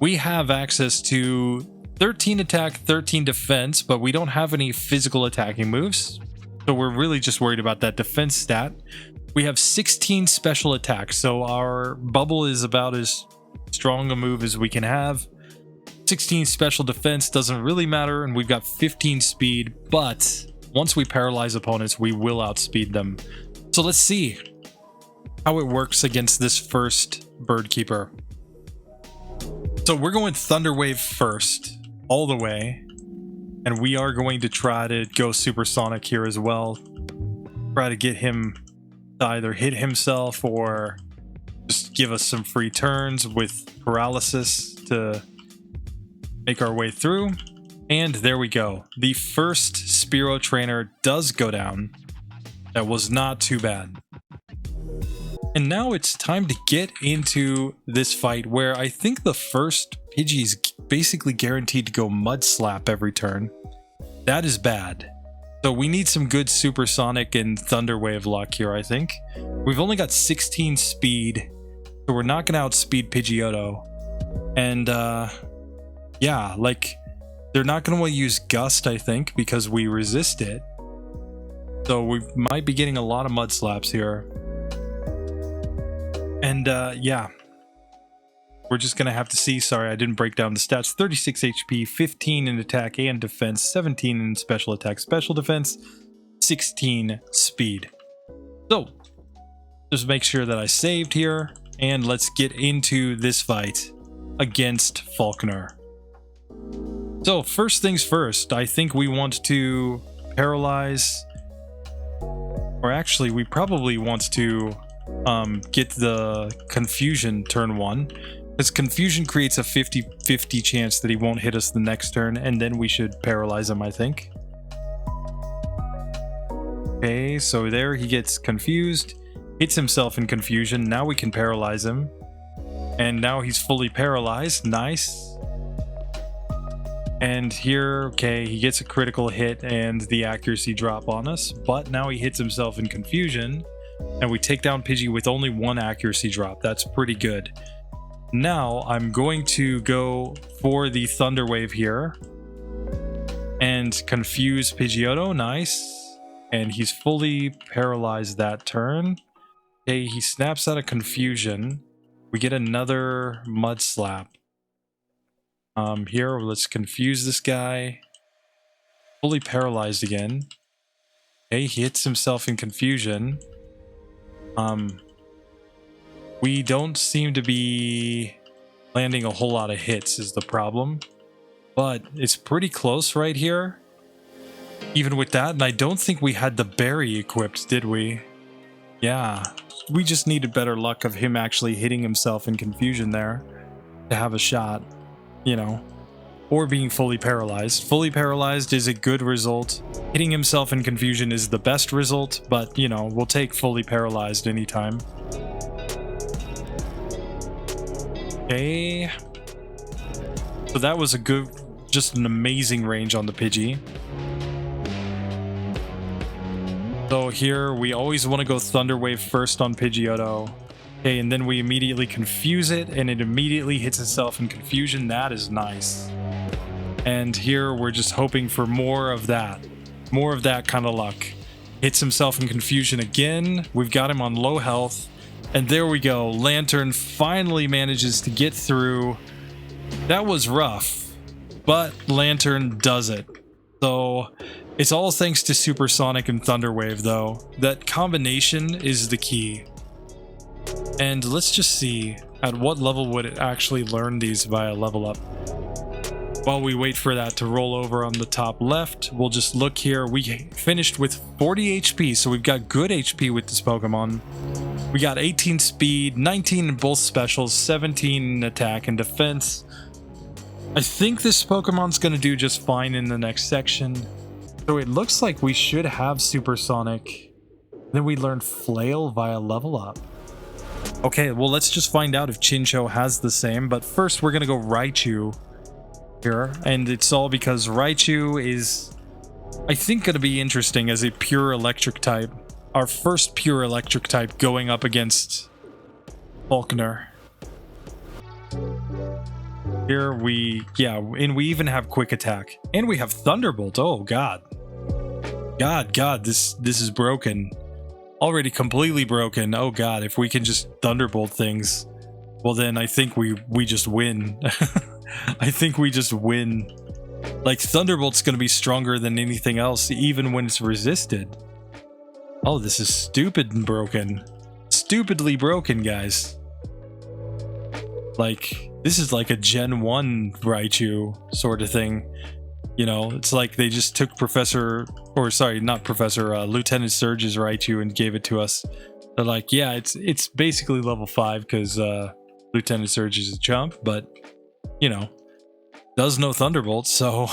S1: We have access to 13 attack, 13 defense, but we don't have any physical attacking moves. So we're really just worried about that defense stat. We have 16 special attacks, so our Bubble is about as strong a move as we can have. 16 special defense doesn't really matter, and we've got 15 speed, but once we paralyze opponents, we will outspeed them. So let's see how it works against this first Bird Keeper. So we're going Thunder Wave first, all the way, and we are going to try to go Supersonic here as well. Try to get him to either hit himself or just give us some free turns with paralysis to make our way through. And there we go. The first Spearow trainer does go down. That was not too bad. And now it's time to get into this fight where I think the first Pidgey's basically guaranteed to go Mud Slap every turn. That is bad. So we need some good Supersonic and Thunder Wave luck here, I think. We've only got 16 speed, so we're not going to outspeed Pidgeotto. And, yeah, like, they're not going to want to use Gust, I think, because we resist it. So we might be getting a lot of Mud Slaps here. And, yeah. We're just going to have to see. Sorry, I didn't break down the stats. 36 HP, 15 in attack and defense, 17 in special attack, special defense, 16 speed. So, Just make sure that I saved here, and let's get into this fight against Falkner. So first things first, I think we want to paralyze, or actually we probably want to get the confusion turn 1, because confusion creates a 50-50 chance that he won't hit us the next turn, and then we should paralyze him, I think. Okay, so there he gets confused, hits himself in confusion. Now we can paralyze him, and now he's fully paralyzed. Nice. And here, okay, he gets a critical hit and the accuracy drop on us, but now he hits himself in confusion, and we take down Pidgey with only 1 accuracy drop. That's pretty good. Now I'm going to go for the Thunder Wave here and confuse Pidgeotto. Nice. And he's fully paralyzed that turn. Okay, he snaps out of confusion. We get another Mud Slap. Here, let's confuse this guy. Fully paralyzed again. Okay, he hits himself in confusion. We don't seem to be landing a whole lot of hits is the problem. But it's pretty close right here. Even with that, and I don't think we had the berry equipped, did we? Yeah. We just needed better luck of him actually hitting himself in confusion there to have a shot. You know, or being fully paralyzed. Fully paralyzed is a good result. Hitting himself in confusion is the best result, but you know, we'll take fully paralyzed anytime. Okay. So that was a good, just an amazing range on the Pidgey. So here we always want to go Thunder Wave first on Pidgeotto. Okay, and then we immediately confuse it, and it immediately hits itself in confusion. That is nice. And here we're just hoping for more of that. More of that kind of luck. Hits himself in confusion again. We've got him on low health. And there we go. Lanturn finally manages to get through. That was rough, but Lanturn does it. So it's all thanks to Supersonic and Thunder Wave, though. That combination is the key. And let's just see, at what level would it actually learn these via level up? While we wait for that to roll over on the top left, we'll just look here. We finished with 40 HP, so we've got good HP with this Pokemon. We got 18 speed, 19 in both specials, 17 in attack and defense. I think this Pokemon's going to do just fine in the next section. So it looks like we should have Supersonic. Then we learn Flail via level up. Okay, well, let's just find out if Chinchou has the same, but first we're gonna go Raichu here, and it's all because Raichu is, I think, gonna be interesting as a pure electric type. Our first pure electric type going up against Faulkner. Here we, yeah, and we even have Quick Attack, and we have Thunderbolt. Oh God, this is broken. Already completely broken. Oh God, if we can just Thunderbolt things, well then I think we just win. I think we just win. Like, Thunderbolt's gonna be stronger than anything else, even when it's resisted. Oh, this is stupid and broken. Stupidly broken, guys. Like, this is like a Gen 1 Raichu sort of thing. You know, it's like they just took Lieutenant Surge's Raichu and gave it to us. They're like, yeah, it's basically level 5 because Lieutenant Surge is a chump, but, you know, does no Thunderbolt, so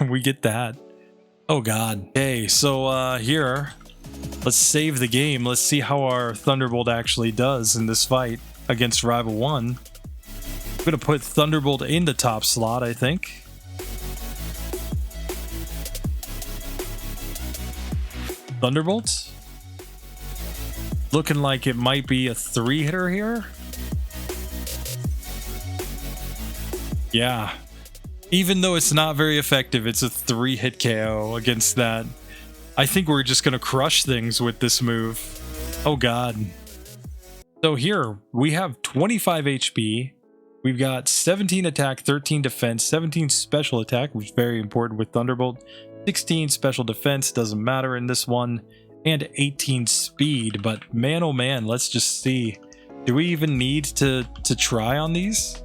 S1: we get that. Oh God. Okay, so here, let's save the game. Let's see how our Thunderbolt actually does in this fight against Rival 1. I'm going to put Thunderbolt in the top slot, I think. Thunderbolt? Looking like it might be a 3-hitter here. Yeah. Even though it's not very effective, it's a 3-hit KO against that. I think we're just going to crush things with this move. Oh God. So here, we have 25 HP. We've got 17 attack, 13 defense, 17 special attack, which is very important with Thunderbolt. 16 special defense, doesn't matter in this one. And 18 speed. speed, but man oh man, let's just see. Do we even need to try on these?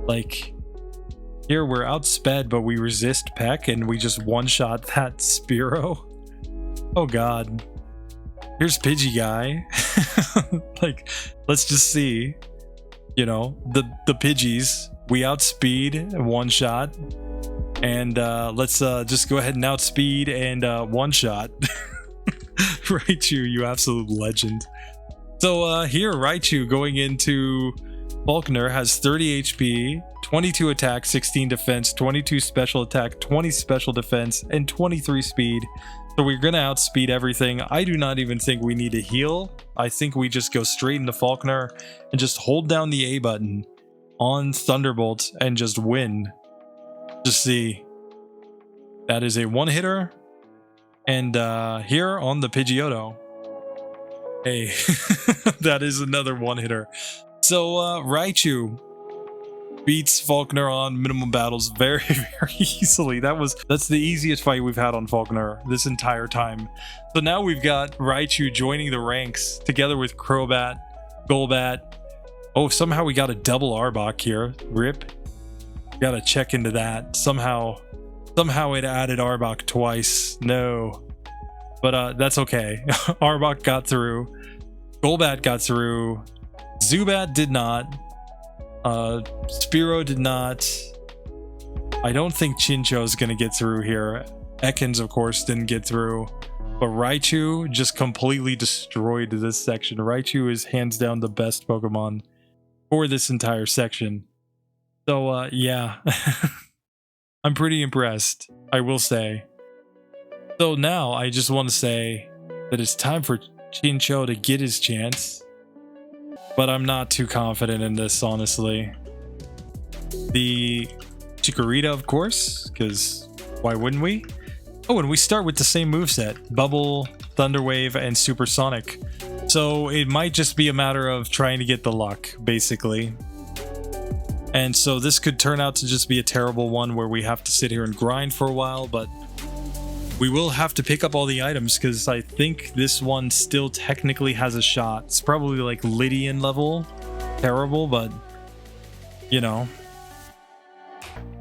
S1: Like, here we're outsped, but we resist Peck, and we just one-shot that Spearow. Oh god. Here's Pidgey guy. Like, let's just see. You know, the Pidgeys. We outspeed one shot. And let's just go ahead and outspeed and one shot. Raichu, you absolute legend. So here, Raichu going into Faulkner has 30 HP, 22 attack, 16 defense, 22 special attack, 20 special defense, and 23 speed. So we're going to outspeed everything. I do not even think we need to heal. I think we just go straight into Faulkner and just hold down the A button on Thunderbolt and just win. Just see. That is a one-hitter. And here on the Pidgeotto. Hey, that is another one-hitter. So Raichu beats Faulkner on minimum battles very, very easily. That's the easiest fight we've had on Faulkner this entire time. So now we've got Raichu joining the ranks together with Crobat, Golbat. Oh, somehow we got a double Arbok here. Rip. Gotta check into that. Somehow it added Arbok twice. No. But that's okay. Arbok got through. Golbat got through. Zubat did not. Spearow did not. I don't think Chinchou is going to get through here. Ekans, of course, didn't get through. But Raichu just completely destroyed this section. Raichu is hands down the best Pokemon for this entire section. So, yeah. I'm pretty impressed, I will say. So now, I just want to say that it's time for Chinchou to get his chance. But I'm not too confident in this, honestly. The Chikorita, of course, because why wouldn't we? Oh, and we start with the same moveset. Bubble, Thunder Wave, and Supersonic. So it might just be a matter of trying to get the luck, basically. And so this could turn out to just be a terrible one where we have to sit here and grind for a while, but we will have to pick up all the items because I think this one still technically has a shot. It's probably like Lydian level. Terrible, but you know.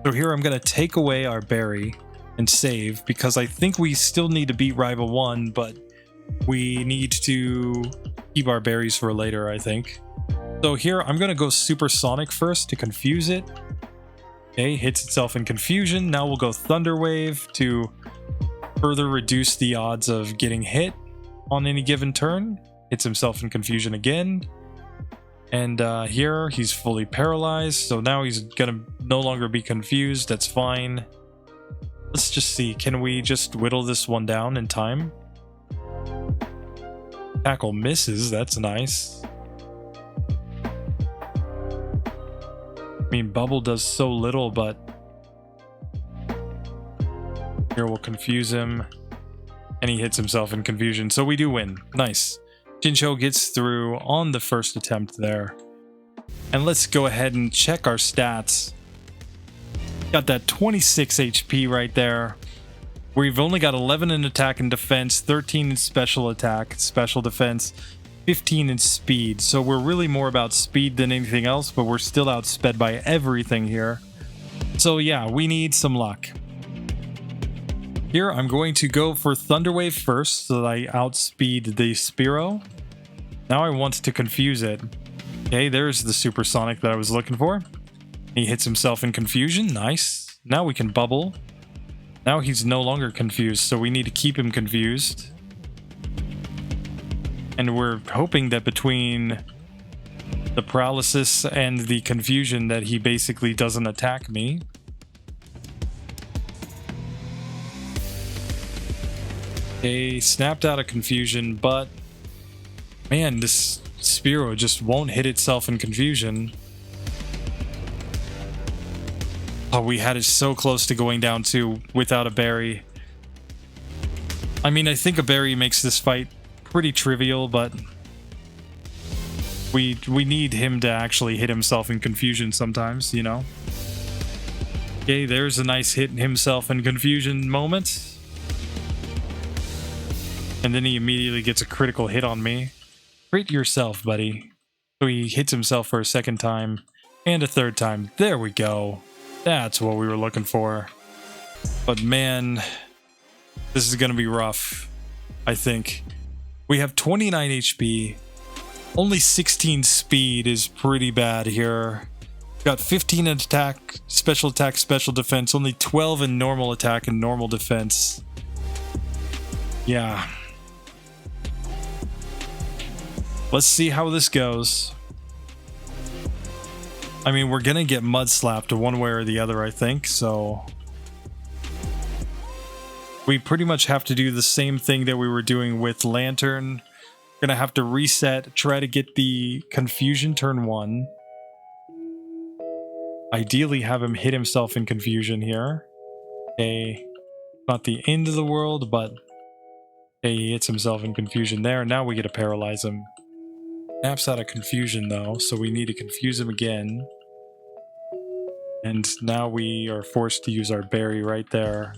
S1: So here I'm going to take away our berry and save because I think we still need to beat Rival 1, but we need to keep our berries for later, I think. So here I'm going to go Supersonic first to confuse it. Okay, hits itself in confusion. Now we'll go Thunder Wave to further reduce the odds of getting hit on any given turn. Hits himself in confusion again. And here he's fully paralyzed, so now he's gonna no longer be confused. That's fine. Let's just see, can we just whittle this one down in time? Tackle misses, that's nice. I mean, Bubble does so little, but here we'll confuse him, and he hits himself in confusion, so we do win. Nice. Chinchou gets through on the first attempt there. And let's go ahead and check our stats. Got that 26 HP right there. We've only got 11 in attack and defense, 13 in special attack, special defense, 15 in speed. So we're really more about speed than anything else, but we're still outsped by everything here. So yeah, we need some luck. Here, I'm going to go for Thunder Wave first so that I outspeed the Spearow. Now I want to confuse it. Okay, there's the Supersonic that I was looking for. He hits himself in confusion. Nice. Now we can Bubble. Now he's no longer confused, so we need to keep him confused. And we're hoping that between the Paralysis and the confusion that he basically doesn't attack me. Okay, snapped out of confusion, but man, this Spearow just won't hit itself in confusion. Oh, we had it so close to going down too without a berry. I mean, I think a berry makes this fight pretty trivial, but we need him to actually hit himself in confusion sometimes, you know? Okay, there's a nice hit himself in confusion moment. And then he immediately gets a critical hit on me. Crit yourself, buddy. So he hits himself for a second time and a third time. There we go. That's what we were looking for. But man, this is going to be rough, I think. We have 29 HP. Only 16 speed is pretty bad here. Got 15 in attack, special defense. Only 12 in normal attack and normal defense. Yeah. Let's see how this goes. I mean, we're gonna get mud slapped one way or the other, I think, so we pretty much have to do the same thing that we were doing with Lanturn. Gonna have to reset, try to get the confusion turn 1. Ideally have him hit himself in confusion here. Okay, not the end of the world, but okay, he hits himself in confusion there. Now we get to paralyze him. Snaps out of confusion though, so we need to confuse him again. And now we are forced to use our berry right there.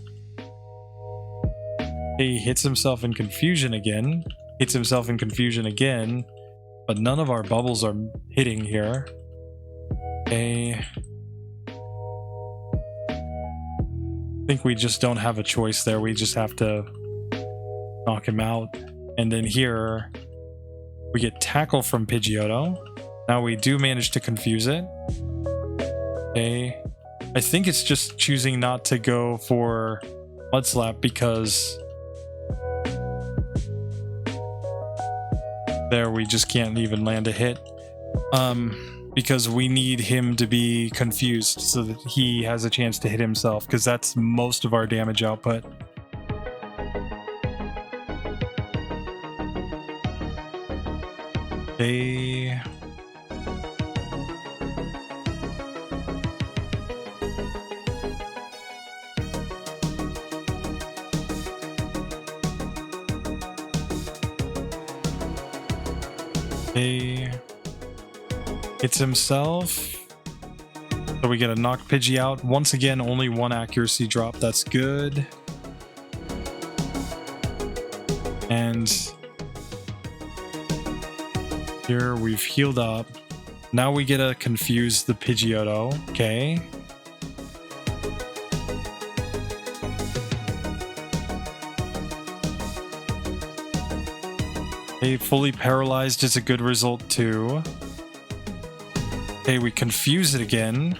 S1: He hits himself in confusion again. Hits himself in confusion again. But none of our bubbles are hitting here. Okay. I think we just don't have a choice there. We just have to knock him out. And then here, we get Tackle from Pidgeotto. Now we do manage to confuse it. Okay. I think it's just choosing not to go for Mud Slap because there we just can't even land a hit. Because we need him to be confused so that he has a chance to hit himself, because that's most of our damage output. Okay. Hits himself. So we get a knock Pidgey out. Once again, only one accuracy drop. That's good. And here we've healed up. Now we get to confuse the Pidgeotto. Okay. Okay, fully paralyzed is a good result too. Okay, we confuse it again.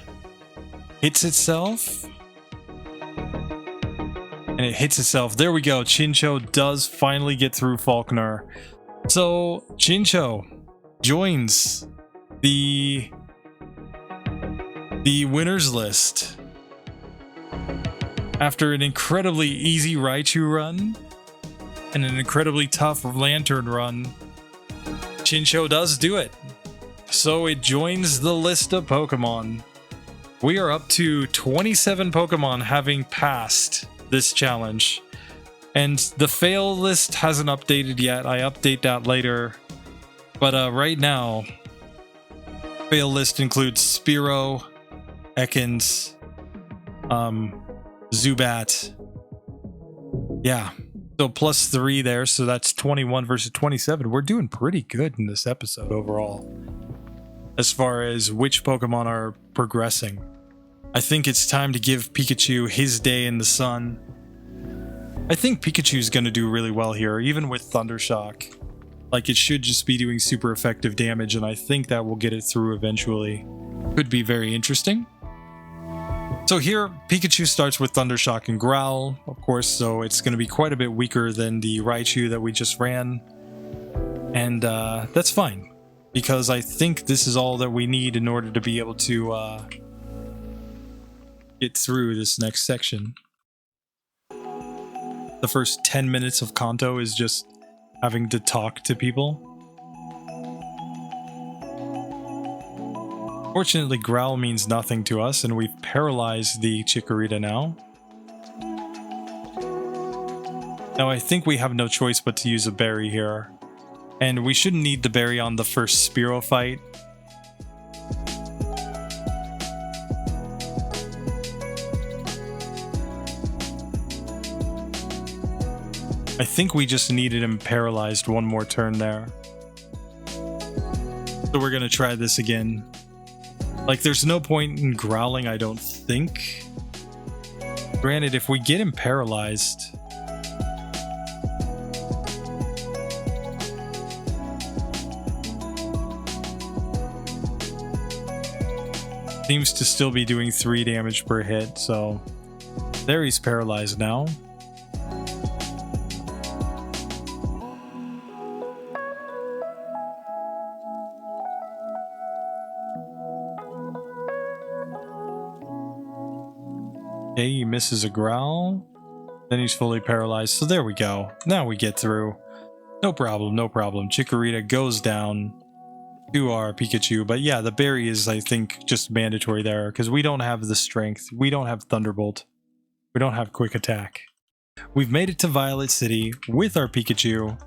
S1: Hits itself. And it hits itself. There we go. Chinchou does finally get through Falkner. So, Chinchou joins the winners list. After an incredibly easy Raichu run and an incredibly tough Lanturn run, Chinchou does do it. So it joins the list of Pokemon. We are up to 27 Pokemon having passed this challenge. And the fail list hasn't updated yet. I update that later. But right now, fail list includes Spearow, Ekans, Zubat. Yeah. So +3 there. So that's 21 versus 27. We're doing pretty good in this episode overall, as far as which Pokemon are progressing. I think it's time to give Pikachu his day in the sun. I think Pikachu's going to do really well here, even with Thundershock. Like, it should just be doing super effective damage, and I think that will get it through eventually. Could be very interesting. So here, Pikachu starts with Thundershock and Growl, of course, so it's going to be quite a bit weaker than the Raichu that we just ran. And that's fine, because I think this is all that we need in order to be able to get through this next section. The first 10 minutes of Kanto is just having to talk to people. Fortunately, Growl means nothing to us, and we've paralyzed the Chikorita now. Now I think we have no choice but to use a berry here. And we shouldn't need the berry on the first Spearow fight. I think we just needed him paralyzed one more turn there. So we're gonna try this again. Like, there's no point in growling, I don't think. Granted, if we get him paralyzed... Seems to still be doing 3 damage per hit, so... There, he's paralyzed now. Okay, he misses a growl. Then he's fully paralyzed. So there we go. Now we get through. No problem, no problem. Chikorita goes down to our Pikachu. But yeah, the berry is, I think, just mandatory there. Because we don't have the strength. We don't have Thunderbolt. We don't have Quick Attack. We've made it to Violet City with our Pikachu.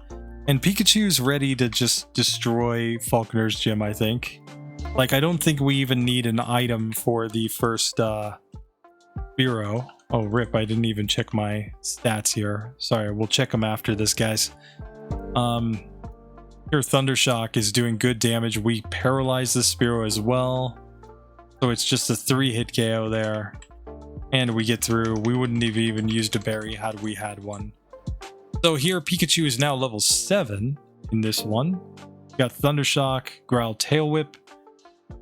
S1: And Pikachu's ready to just destroy Faulkner's gym, I think. Like, I don't think we even need an item for the first... Spearow. Oh, rip, I didn't even check my stats here. Sorry, we'll check them after this, guys. Here, Thundershock is doing good damage. We paralyze the Spearow as well. So it's just a 3-hit KO there. And we get through. We wouldn't have even used a berry had we had one. So here, Pikachu is now level 7 in this one. We got Thundershock, Growl, Tail Whip.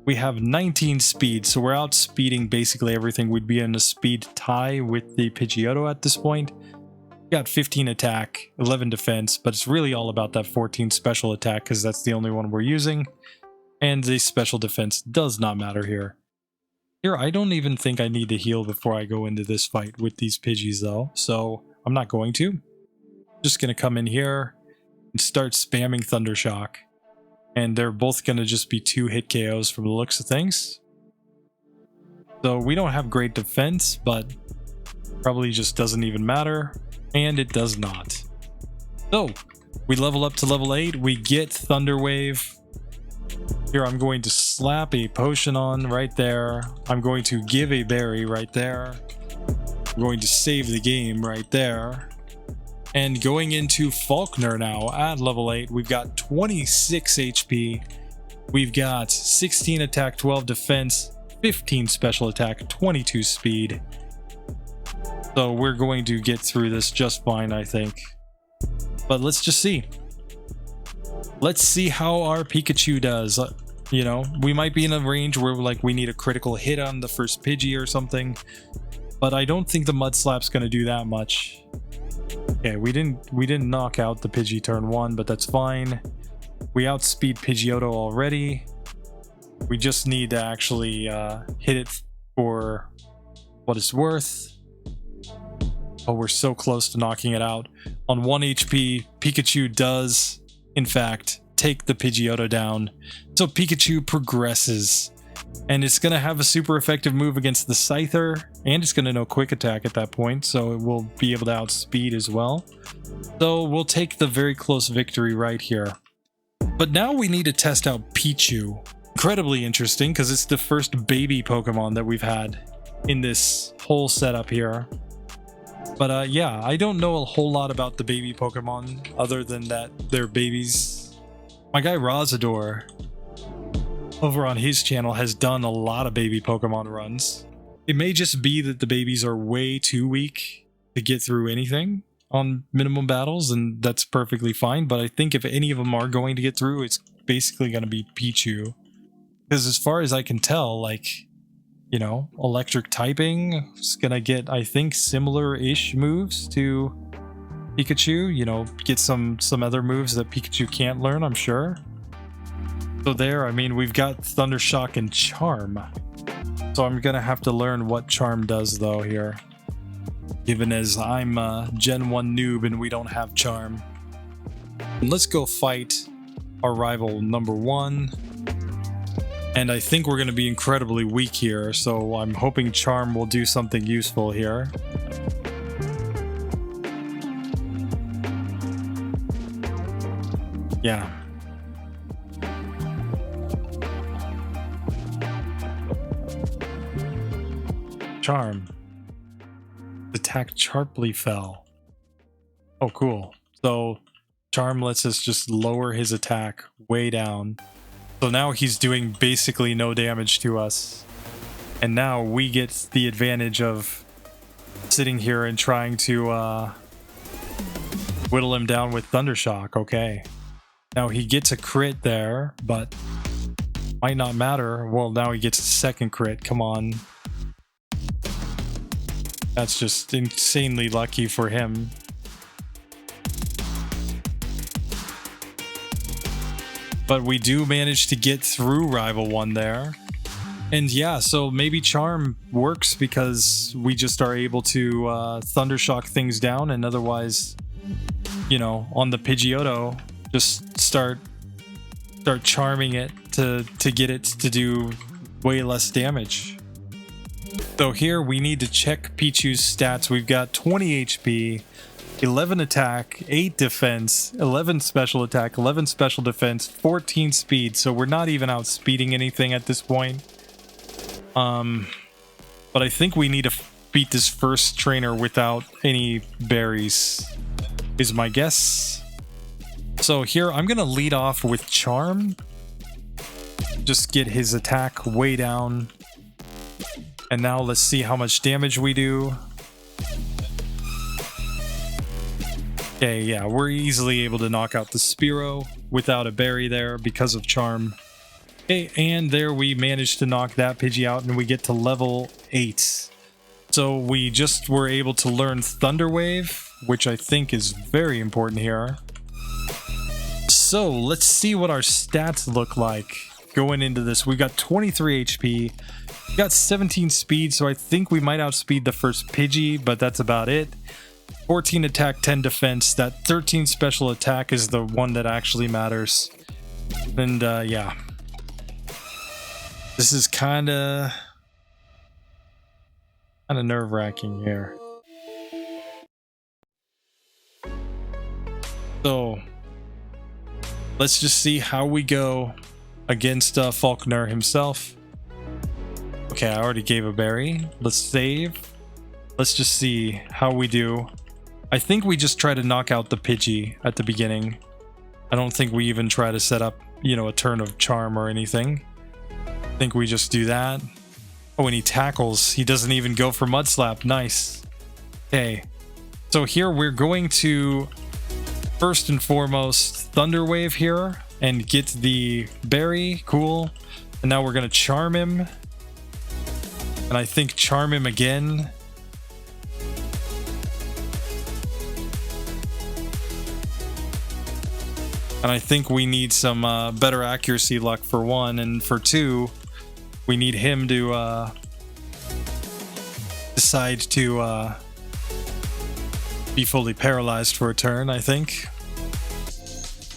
S1: We have 19 speed, so we're outspeeding basically everything. We'd be in a speed tie with the Pidgeotto at this point. We got 15 attack, 11 defense, but it's really all about that 14 special attack because that's the only one we're using. And the special defense does not matter here. Here, I don't even think I need to heal before I go into this fight with these Pidgeys though, so I'm not going to. Just going to come in here and start spamming Thundershock. And they're both going to just be 2-hit KOs from the looks of things. So we don't have great defense, but probably just doesn't even matter. And it does not. So we level up to level 8. We get Thunder Wave. Here I'm going to slap a potion on right there. I'm going to give a berry right there. I'm going to save the game right there. And going into Falkner now at level 8, we've got 26 HP. We've got 16 attack, 12 defense, 15 special attack, 22 speed. So we're going to get through this just fine, I think. But let's just see. Let's see how our Pikachu does. You know, we might be in a range where like we need a critical hit on the first Pidgey or something. But I don't think the Mud Slap's going to do that much. Okay, we didn't knock out the Pidgey turn 1, but that's fine. We outspeed Pidgeotto already. We just need to actually hit it for what it's worth. Oh, we're so close to knocking it out. On 1 HP, Pikachu does, in fact, take the Pidgeotto down. So Pikachu progresses. And it's going to have a super effective move against the Scyther, and it's going to know Quick Attack at that point, so it will be able to outspeed as well. So we'll take the very close victory right here. But now we need to test out Pichu. Incredibly interesting, because it's the first baby Pokemon that we've had in this whole setup here. But yeah, I don't know a whole lot about the baby Pokemon, other than that they're babies. My guy Razador over on his channel has done a lot of baby Pokemon runs. It may just be that the babies are way too weak to get through anything on minimum battles, and that's perfectly fine, but I think if any of them are going to get through, it's basically going to be Pichu. Because as far as I can tell, like, you know, electric typing is going to get, I think, similar-ish moves to Pikachu. You know, get some other moves that Pikachu can't learn, I'm sure. So there, I mean, we've got Thundershock and Charm. So I'm gonna have to learn what Charm does though here. Given as I'm a Gen 1 noob and we don't have Charm. And let's go fight our rival number 1. And I think we're gonna be incredibly weak here, so I'm hoping Charm will do something useful here. Yeah. Charm. Attack sharply fell. Oh, cool. So Charm lets us just lower his attack way down. So now he's doing basically no damage to us. And now we get the advantage of sitting here and trying to whittle him down with Thundershock. Okay. Now he gets a crit there, but might not matter. Well, now he gets a second crit. Come on. That's just insanely lucky for him. But we do manage to get through Rival 1 there. And yeah, so maybe Charm works because we just are able to Thundershock things down, and otherwise, you know, on the Pidgeotto, just start charming it to get it to do way less damage. So here we need to check Pichu's stats. We've got 20 HP, 11 attack, 8 defense, 11 special attack, 11 special defense, 14 speed. So we're not even outspeeding anything at this point. But I think we need to beat this first trainer without any berries, is my guess. So here I'm gonna lead off with Charm. Just get his attack way down. And now let's see how much damage we do. Okay, yeah, we're easily able to knock out the Spearow without a berry there because of Charm. Okay, and there we managed to knock that Pidgey out, and we get to level 8. So we just were able to learn Thunder Wave, which I think is very important here. So let's see what our stats look like going into this. We've got 23 HP, we've got 17 speed, so I think we might outspeed the first Pidgey, but that's about it. 14 attack, 10 defense. That 13 special attack is the one that actually matters. And yeah. This is kind of nerve-wracking here. So let's just see how we go against Faulkner himself. Okay, I already gave a berry. Let's save. Let's just see how we do. I think we just try to knock out the Pidgey at the beginning. I don't think we even try to set up, you know, a turn of Charm or anything. I think we just do that. Oh, and he tackles. He doesn't even go for Mud Slap. Nice. Okay. So here we're going to, first and foremost, Thunder Wave here and get the berry. Cool. And now we're going to Charm him. And I think Charm him again. And I think we need some better accuracy luck for 1, and for 2, we need him to decide to be fully paralyzed for a turn, I think.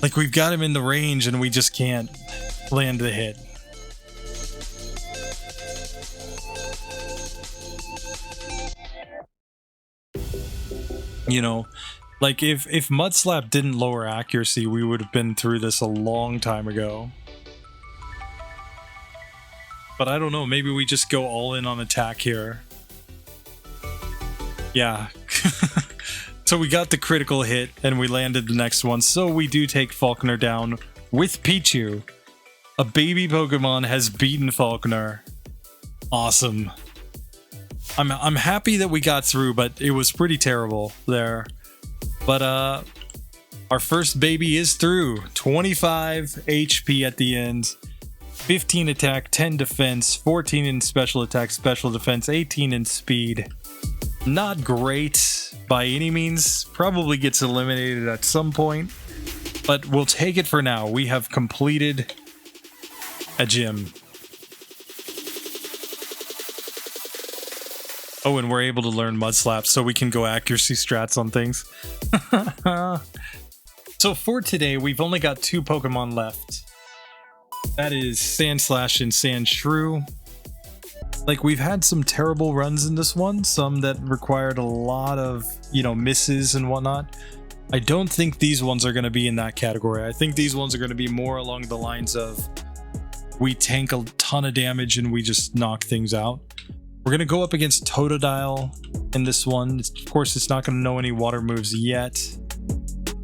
S1: Like, we've got him in the range and we just can't land the hit. You know, like if Mud Slap didn't lower accuracy, we would have been through this a long time ago. But I don't know, maybe we just go all in on attack here. Yeah. So we got the critical hit and we landed the next one. So we do take Faulkner down with Pichu. A baby Pokemon has beaten Faulkner. Awesome. I'm happy that we got through, but it was pretty terrible there. But our first baby is through. 25 HP at the end. 15 attack, 10 defense, 14 in special attack, special defense, 18 in speed. Not great by any means. Probably gets eliminated at some point. But we'll take it for now. We have completed a gym. Oh, and we're able to learn Mud Slap so we can go accuracy strats on things. So for today, we've only got 2 Pokemon left. That is Sandslash and Sandshrew. Like, we've had some terrible runs in this one, some that required a lot of, you know, misses and whatnot. I don't think these ones are going to be in that category. I think these ones are going to be more along the lines of we tank a ton of damage and we just knock things out. We're going to go up against Totodile in this one. Of course, it's not going to know any water moves yet.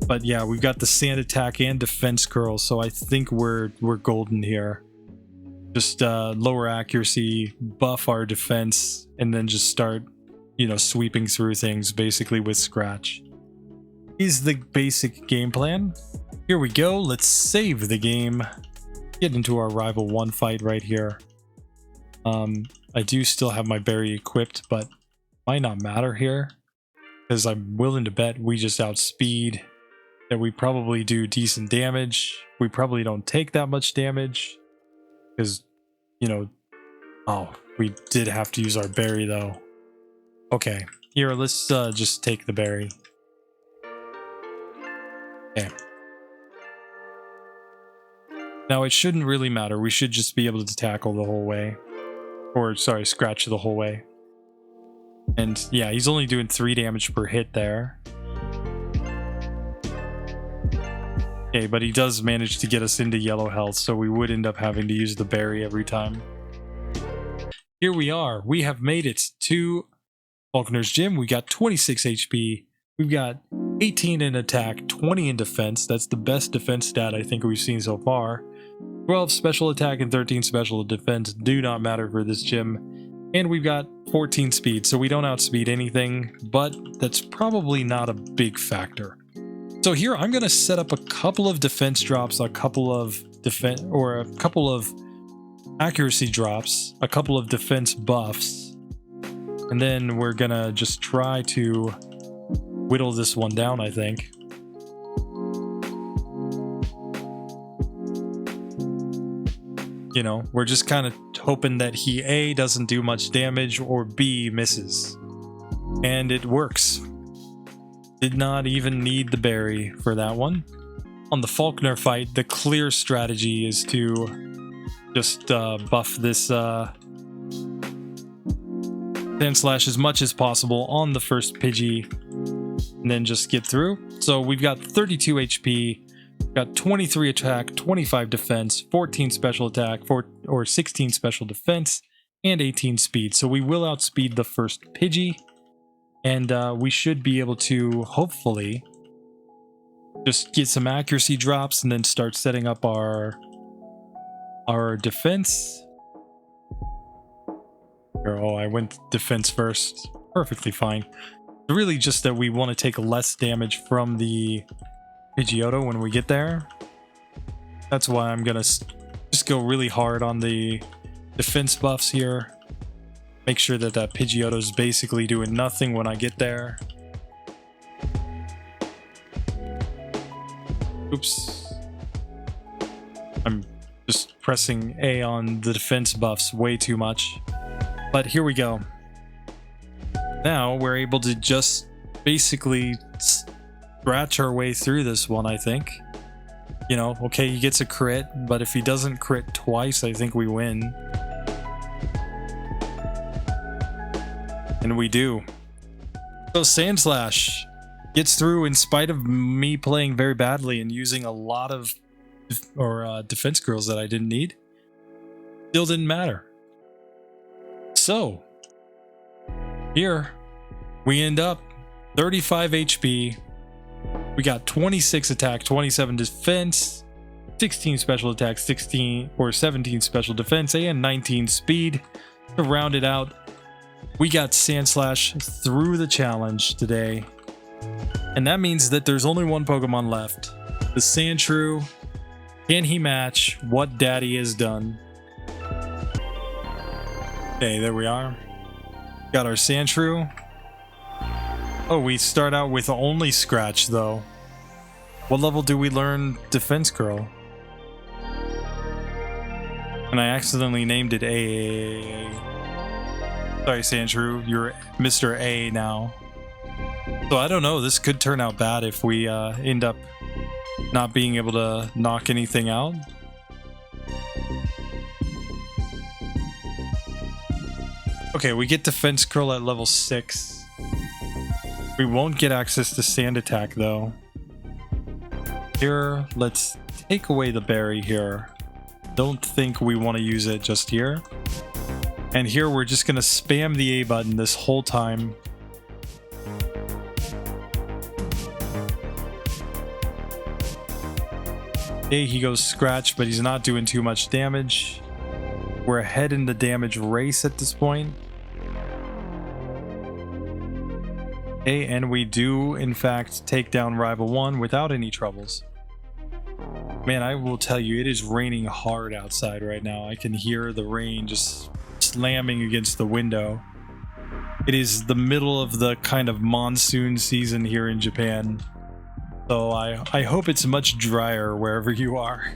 S1: But yeah, we've got the sand attack and defense curl, so I think we're golden here. Just lower accuracy, buff our defense, and then just start, you know, sweeping through things basically with Scratch. Is the basic game plan. Here we go, let's save the game. Get into our Rival 1 fight right here. I do still have my berry equipped, but might not matter here. Because I'm willing to bet we just outspeed, that we probably do decent damage. We probably don't take that much damage. Because, you know, oh, we did have to use our berry though. Okay, here, let's just take the berry. Okay. Now it shouldn't really matter. We should just be able to tackle the whole way. Or, sorry, scratch the whole way. And yeah, he's only doing 3 damage per hit there. Okay, but he does manage to get us into yellow health, so we would end up having to use the berry every time. Here we are. We have made it to Faulkner's gym. We got 26 HP. We've got 18 in attack, 20 in defense. That's the best defense stat I think we've seen so far. 12 special attack and 13 special defense do not matter for this gym. And we've got 14 speed, so we don't outspeed anything, but that's probably not a big factor. So here I'm going to set up a couple of defense drops, a couple of accuracy drops, a couple of defense buffs, and then we're going to just try to whittle this one down, I think. You know, we're just kind of hoping that he A, doesn't do much damage, or B, misses. And it works. Did not even need the berry for that one. On the Falkner fight, the clear strategy is to just buff this Sandslash as much as possible on the first Pidgey, and then just get through. So we've got 32 HP, got 23 attack, 25 defense, 14 special attack, 16 special defense, and 18 speed. So we will outspeed the first Pidgey, and we should be able to hopefully just get some accuracy drops and then start setting up our defense. Oh, I went defense first. Perfectly fine. It's really just that we want to take less damage from the Pidgeotto when we get there. That's why I'm gonna just go really hard on the defense buffs here. Make sure that that Pidgeotto is basically doing nothing when I get there. Oops. I'm just pressing A on the defense buffs way too much. But here we go. Now we're able to just basically scratch our way through this one, I think. You know, okay, he gets a crit, but if he doesn't crit twice, I think we win. And we do. So Sandslash gets through in spite of me playing very badly and using a lot of defense girls that I didn't need. Still didn't matter. So, here we end up 35 HP. We got 26 attack, 27 defense, 16 special attack, 17 special defense, and 19 speed. To round it out, we got Sandslash through the challenge today. And that means that there's only one Pokemon left. The Sanshrew. Can he match what Daddy has done? Okay, there we are. Got our Sanshrew. Oh, we start out with only Scratch, though. What level do we learn Defense Curl? And I accidentally named it A. Sorry, Sanshrew, you're Mr. A now. So I don't know, this could turn out bad if we end up not being able to knock anything out. Okay, we get Defense Curl at level 6. We won't get access to Sand Attack, though. Here, let's take away the berry here. Don't think we want to use it just here. And here, we're just going to spam the A button this whole time. Okay, he goes Scratch, but he's not doing too much damage. We're ahead in the damage race at this point. Okay, and we do, in fact, take down Rival 1 without any troubles. Man, I will tell you, it is raining hard outside right now. I can hear the rain just slamming against the window. It is the middle of the kind of monsoon season here in Japan. So I hope it's much drier wherever you are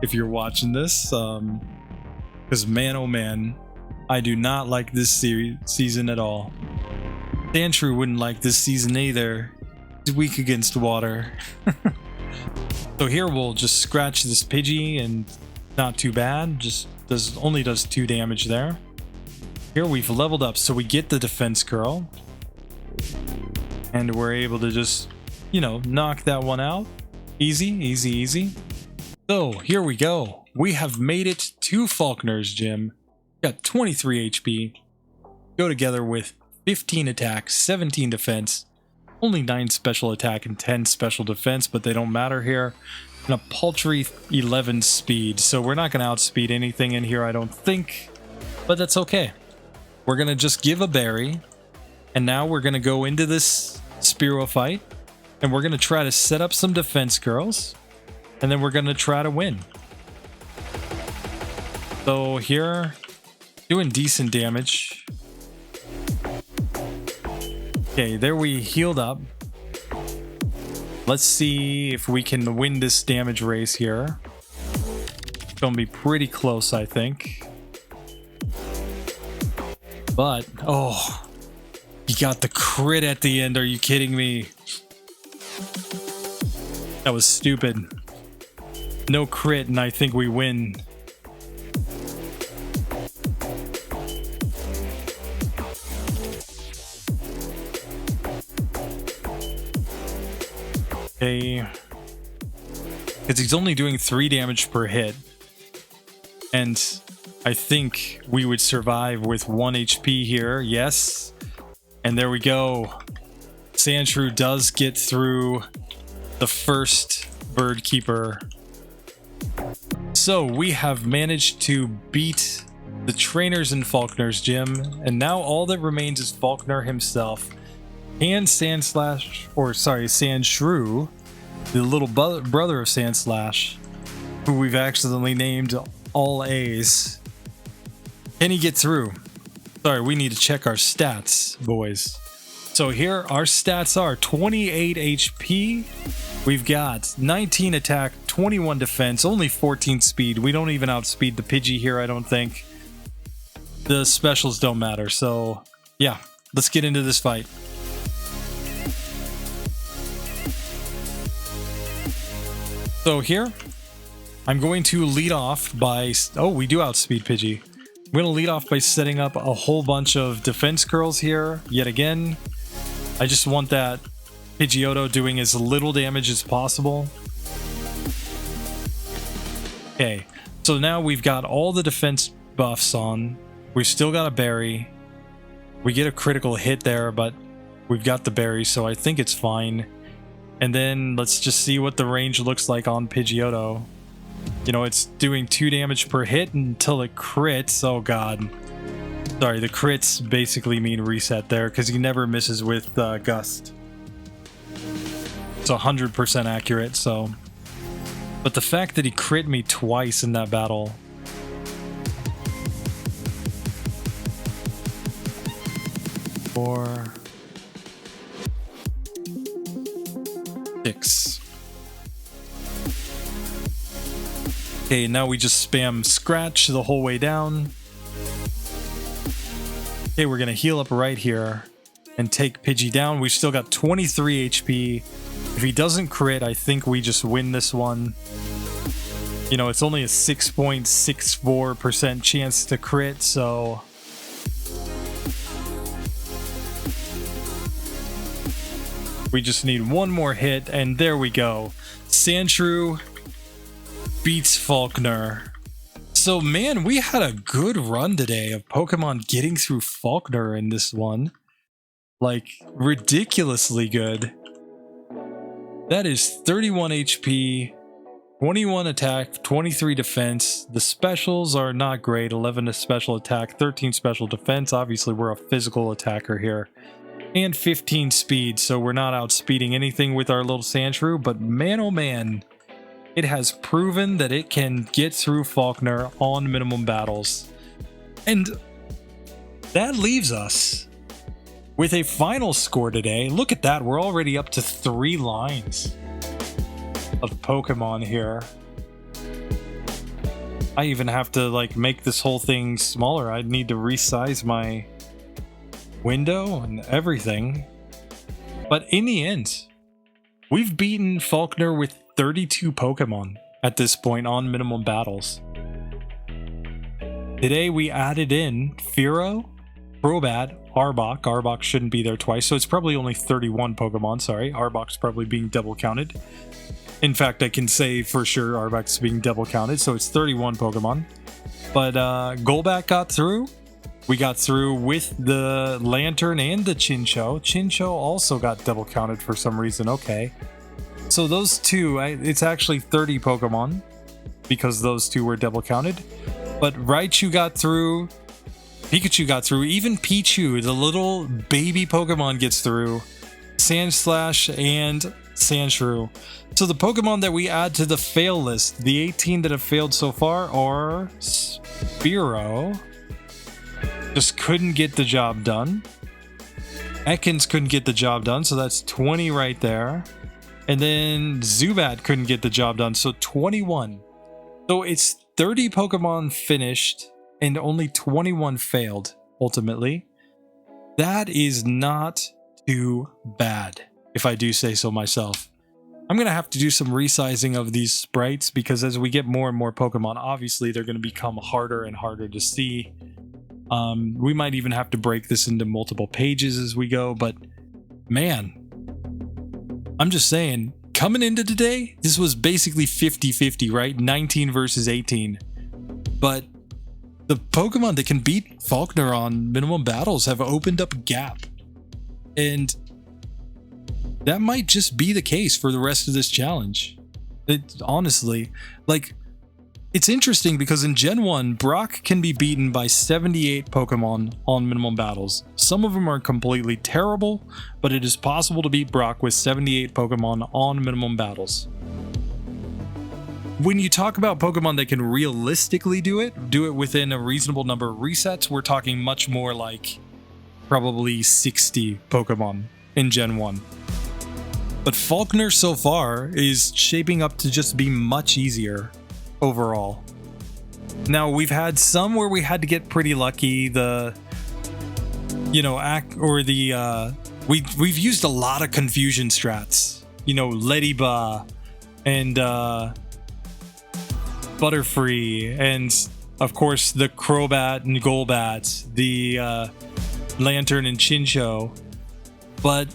S1: if you're watching this. Because man, oh man, I do not like this season at all. Sanshrew wouldn't like this season either. He's weak against water. So here we'll just scratch this Pidgey and not too bad. Just only does 2 damage there. Here we've leveled up, so we get the defense curl. And we're able to just, you know, knock that one out. Easy, easy, easy. So here we go. We have made it to Faulkner's gym. Got 23 HP. Go together with 15 attack, 17 defense. Only 9 special attack and 10 special defense, but they don't matter here. And a paltry 11 speed. So we're not going to outspeed anything in here, I don't think. But that's okay. We're going to just give a berry. And now we're going to go into this Spearow fight. And we're going to try to set up some defense curls. And then we're going to try to win. So here, doing decent damage. Okay, there we healed up. Let's see if we can win this damage race here. It's gonna be pretty close, I think. But, oh, he got the crit at the end. Are you kidding me? That was stupid. No crit, and I think we win. Okay, because he's only doing 3 damage per hit, and I think we would survive with 1 HP here. Yes, and there we go. Sanshrew does get through the first bird keeper. So we have managed to beat the trainers in Faulkner's gym, and now all that remains is Faulkner himself. And Sandslash, or sorry, Sandshrew, the little brother of Sandslash, who we've accidentally named all A's. Can he get through? Sorry, we need to check our stats, boys. So here our stats are 28 HP. We've got 19 attack, 21 defense, only 14 speed. We don't even outspeed the Pidgey here, I don't think. The specials don't matter, so yeah, let's get into this fight. So here, I'm going to lead off by... Oh, we do outspeed Pidgey. I'm going to lead off by setting up a whole bunch of defense curls here, yet again. I just want that Pidgeotto doing as little damage as possible. Okay, so now we've got all the defense buffs on. We've still got a berry. We get a critical hit there, but we've got the berry, so I think it's fine. And then let's just see what the range looks like on Pidgeotto. You know, it's doing 2 damage per hit until it crits. Oh god. Sorry, the crits basically mean reset there, because he never misses with Gust. It's 100% accurate, so... But the fact that he crit me twice in that battle... 4... 6. Okay, now we just spam Scratch the whole way down. Okay, we're gonna heal up right here and take Pidgey down. We've still got 23 HP. If he doesn't crit, I think we just win this one. You know, it's only a 6.64% chance to crit, so... We just need one more hit, and there we go. Sanshrew beats Faulkner. So, man, we had a good run today of Pokemon getting through Faulkner in this one. Like, ridiculously good. That is 31 HP, 21 attack, 23 defense. The specials are not great. 11 special attack, 13 special defense. Obviously, we're a physical attacker here. And 15 speed, so we're not outspeeding anything with our little Sandshrew. But man, oh man, it has proven that it can get through Falkner on minimum battles. And that leaves us with a final score today. Look at that, we're already up to 3 lines of Pokemon here. I even have to like make this whole thing smaller. I need to resize my window and everything. But in the end, we've beaten Faulkner with 32 Pokemon at this point on minimum battles. Today we added in Fearow, Crobat, Arbok. Arbok shouldn't be there twice, so it's probably only 31 Pokemon. Sorry, Arbok's probably being double counted. In fact, I can say for sure Arbok's being double counted, so it's 31 Pokemon. But Golbat got through. We got through with the Lanturn and the Chinchou. Chinchou also got double counted for some reason. Okay. So those two, it's actually 30 Pokemon because those two were double counted. But Raichu got through. Pikachu got through. Even Pichu, the little baby Pokemon, gets through. Sandslash and Sandshrew. So the Pokemon that we add to the fail list, the 18 that have failed so far, are Spearow. Just couldn't get the job done. Ekans couldn't get the job done, so that's 20 right there. And then Zubat couldn't get the job done, so 21. So it's 30 Pokemon finished and only 21 failed, ultimately. That is not too bad, if I do say so myself. I'm going to have to do some resizing of these sprites because as we get more and more Pokemon, obviously they're going to become harder and harder to see. We might even have to break this into multiple pages as we go, but man, I'm just saying, coming into today, this was basically 50-50, right? 19 versus 18. But the Pokemon that can beat Faulkner on minimum battles have opened up a gap. And that might just be the case for the rest of this challenge. Honestly, like, it's interesting because in Gen 1, Brock can be beaten by 78 Pokemon on minimum battles. Some of them are completely terrible, but it is possible to beat Brock with 78 Pokemon on minimum battles. When you talk about Pokemon that can realistically do it within a reasonable number of resets, we're talking much more like probably 60 Pokemon in Gen 1. But Falkner so far is shaping up to just be much easier overall. Now, we've had some where we had to get pretty lucky. We've used a lot of confusion strats. Lediba and Butterfree, and of course the Crobat and Golbat, the Lanturn and Chinchou. But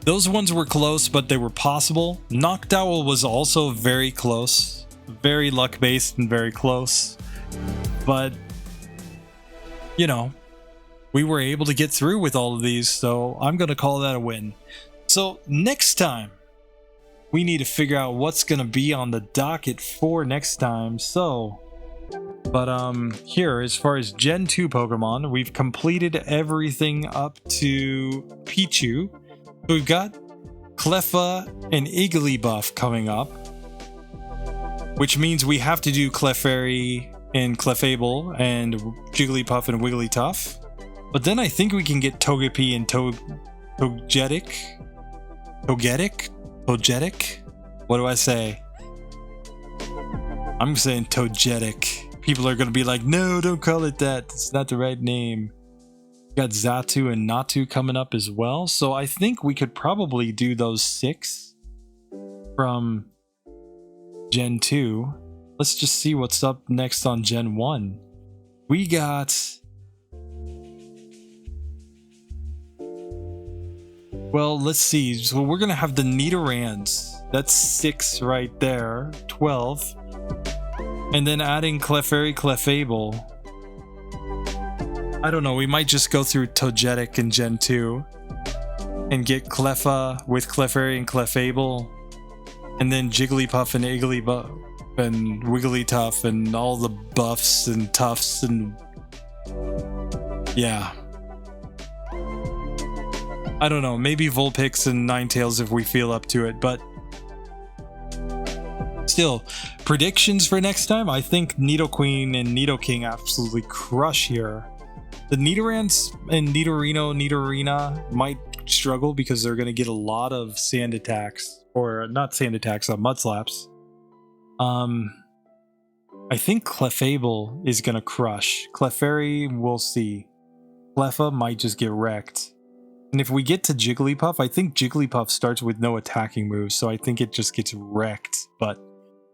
S1: those ones were close, but they were possible. Noctowl was also very close, very luck based and very close, but we were able to get through with all of these, so I'm gonna call that a win. So next time we need to figure out what's gonna be on the docket for next time. Here, as far as Gen 2 Pokemon, we've completed everything up to Pichu. So we've got Cleffa and Igglybuff coming up, which means we have to do Clefairy and Clefable and Jigglypuff and Wigglytuff. But then I think we can get Togepi and Togetic? What do I say? I'm saying Togetic. People are going to be like, no, don't call it that. It's not the right name. Got Xatu and Natu coming up as well. So I think we could probably do those 6 from Gen 2. Let's just see what's up next on Gen 1. We got... Well, let's see. So we're going to have the Nidorans. That's 6 right there. 12. And then adding Clefairy, Clefable. I don't know, we might just go through Togetic in Gen 2 and get Cleffa with Clefairy and Clefable. And then Jigglypuff and Igglybuff and Wigglytuff and all the buffs and tufts and... yeah. I don't know, maybe Vulpix and Ninetales if we feel up to it, but... still, predictions for next time? I think Nidoqueen and Nidoking absolutely crush here. The Nidorans and Nidorina might struggle because they're going to get a lot of sand attacks. Or, not sand attacks, mud slaps. I think Clefable is going to crush. Clefairy, we'll see. Cleffa might just get wrecked. And if we get to Jigglypuff, I think Jigglypuff starts with no attacking moves, so I think it just gets wrecked, but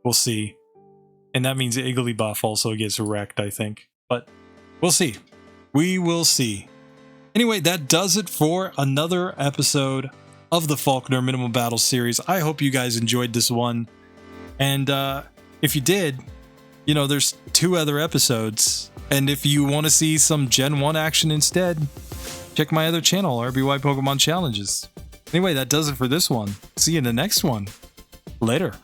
S1: we'll see. And that means Igglybuff also gets wrecked, I think. But we'll see. We will see. Anyway, that does it for another episode of the Faulkner Minimal Battle series. I hope you guys enjoyed this one. And if you did, you know, there's 2 other episodes. And if you want to see some Gen 1 action instead, check my other channel, RBY Pokemon Challenges. Anyway, that does it for this one. See you in the next one. Later.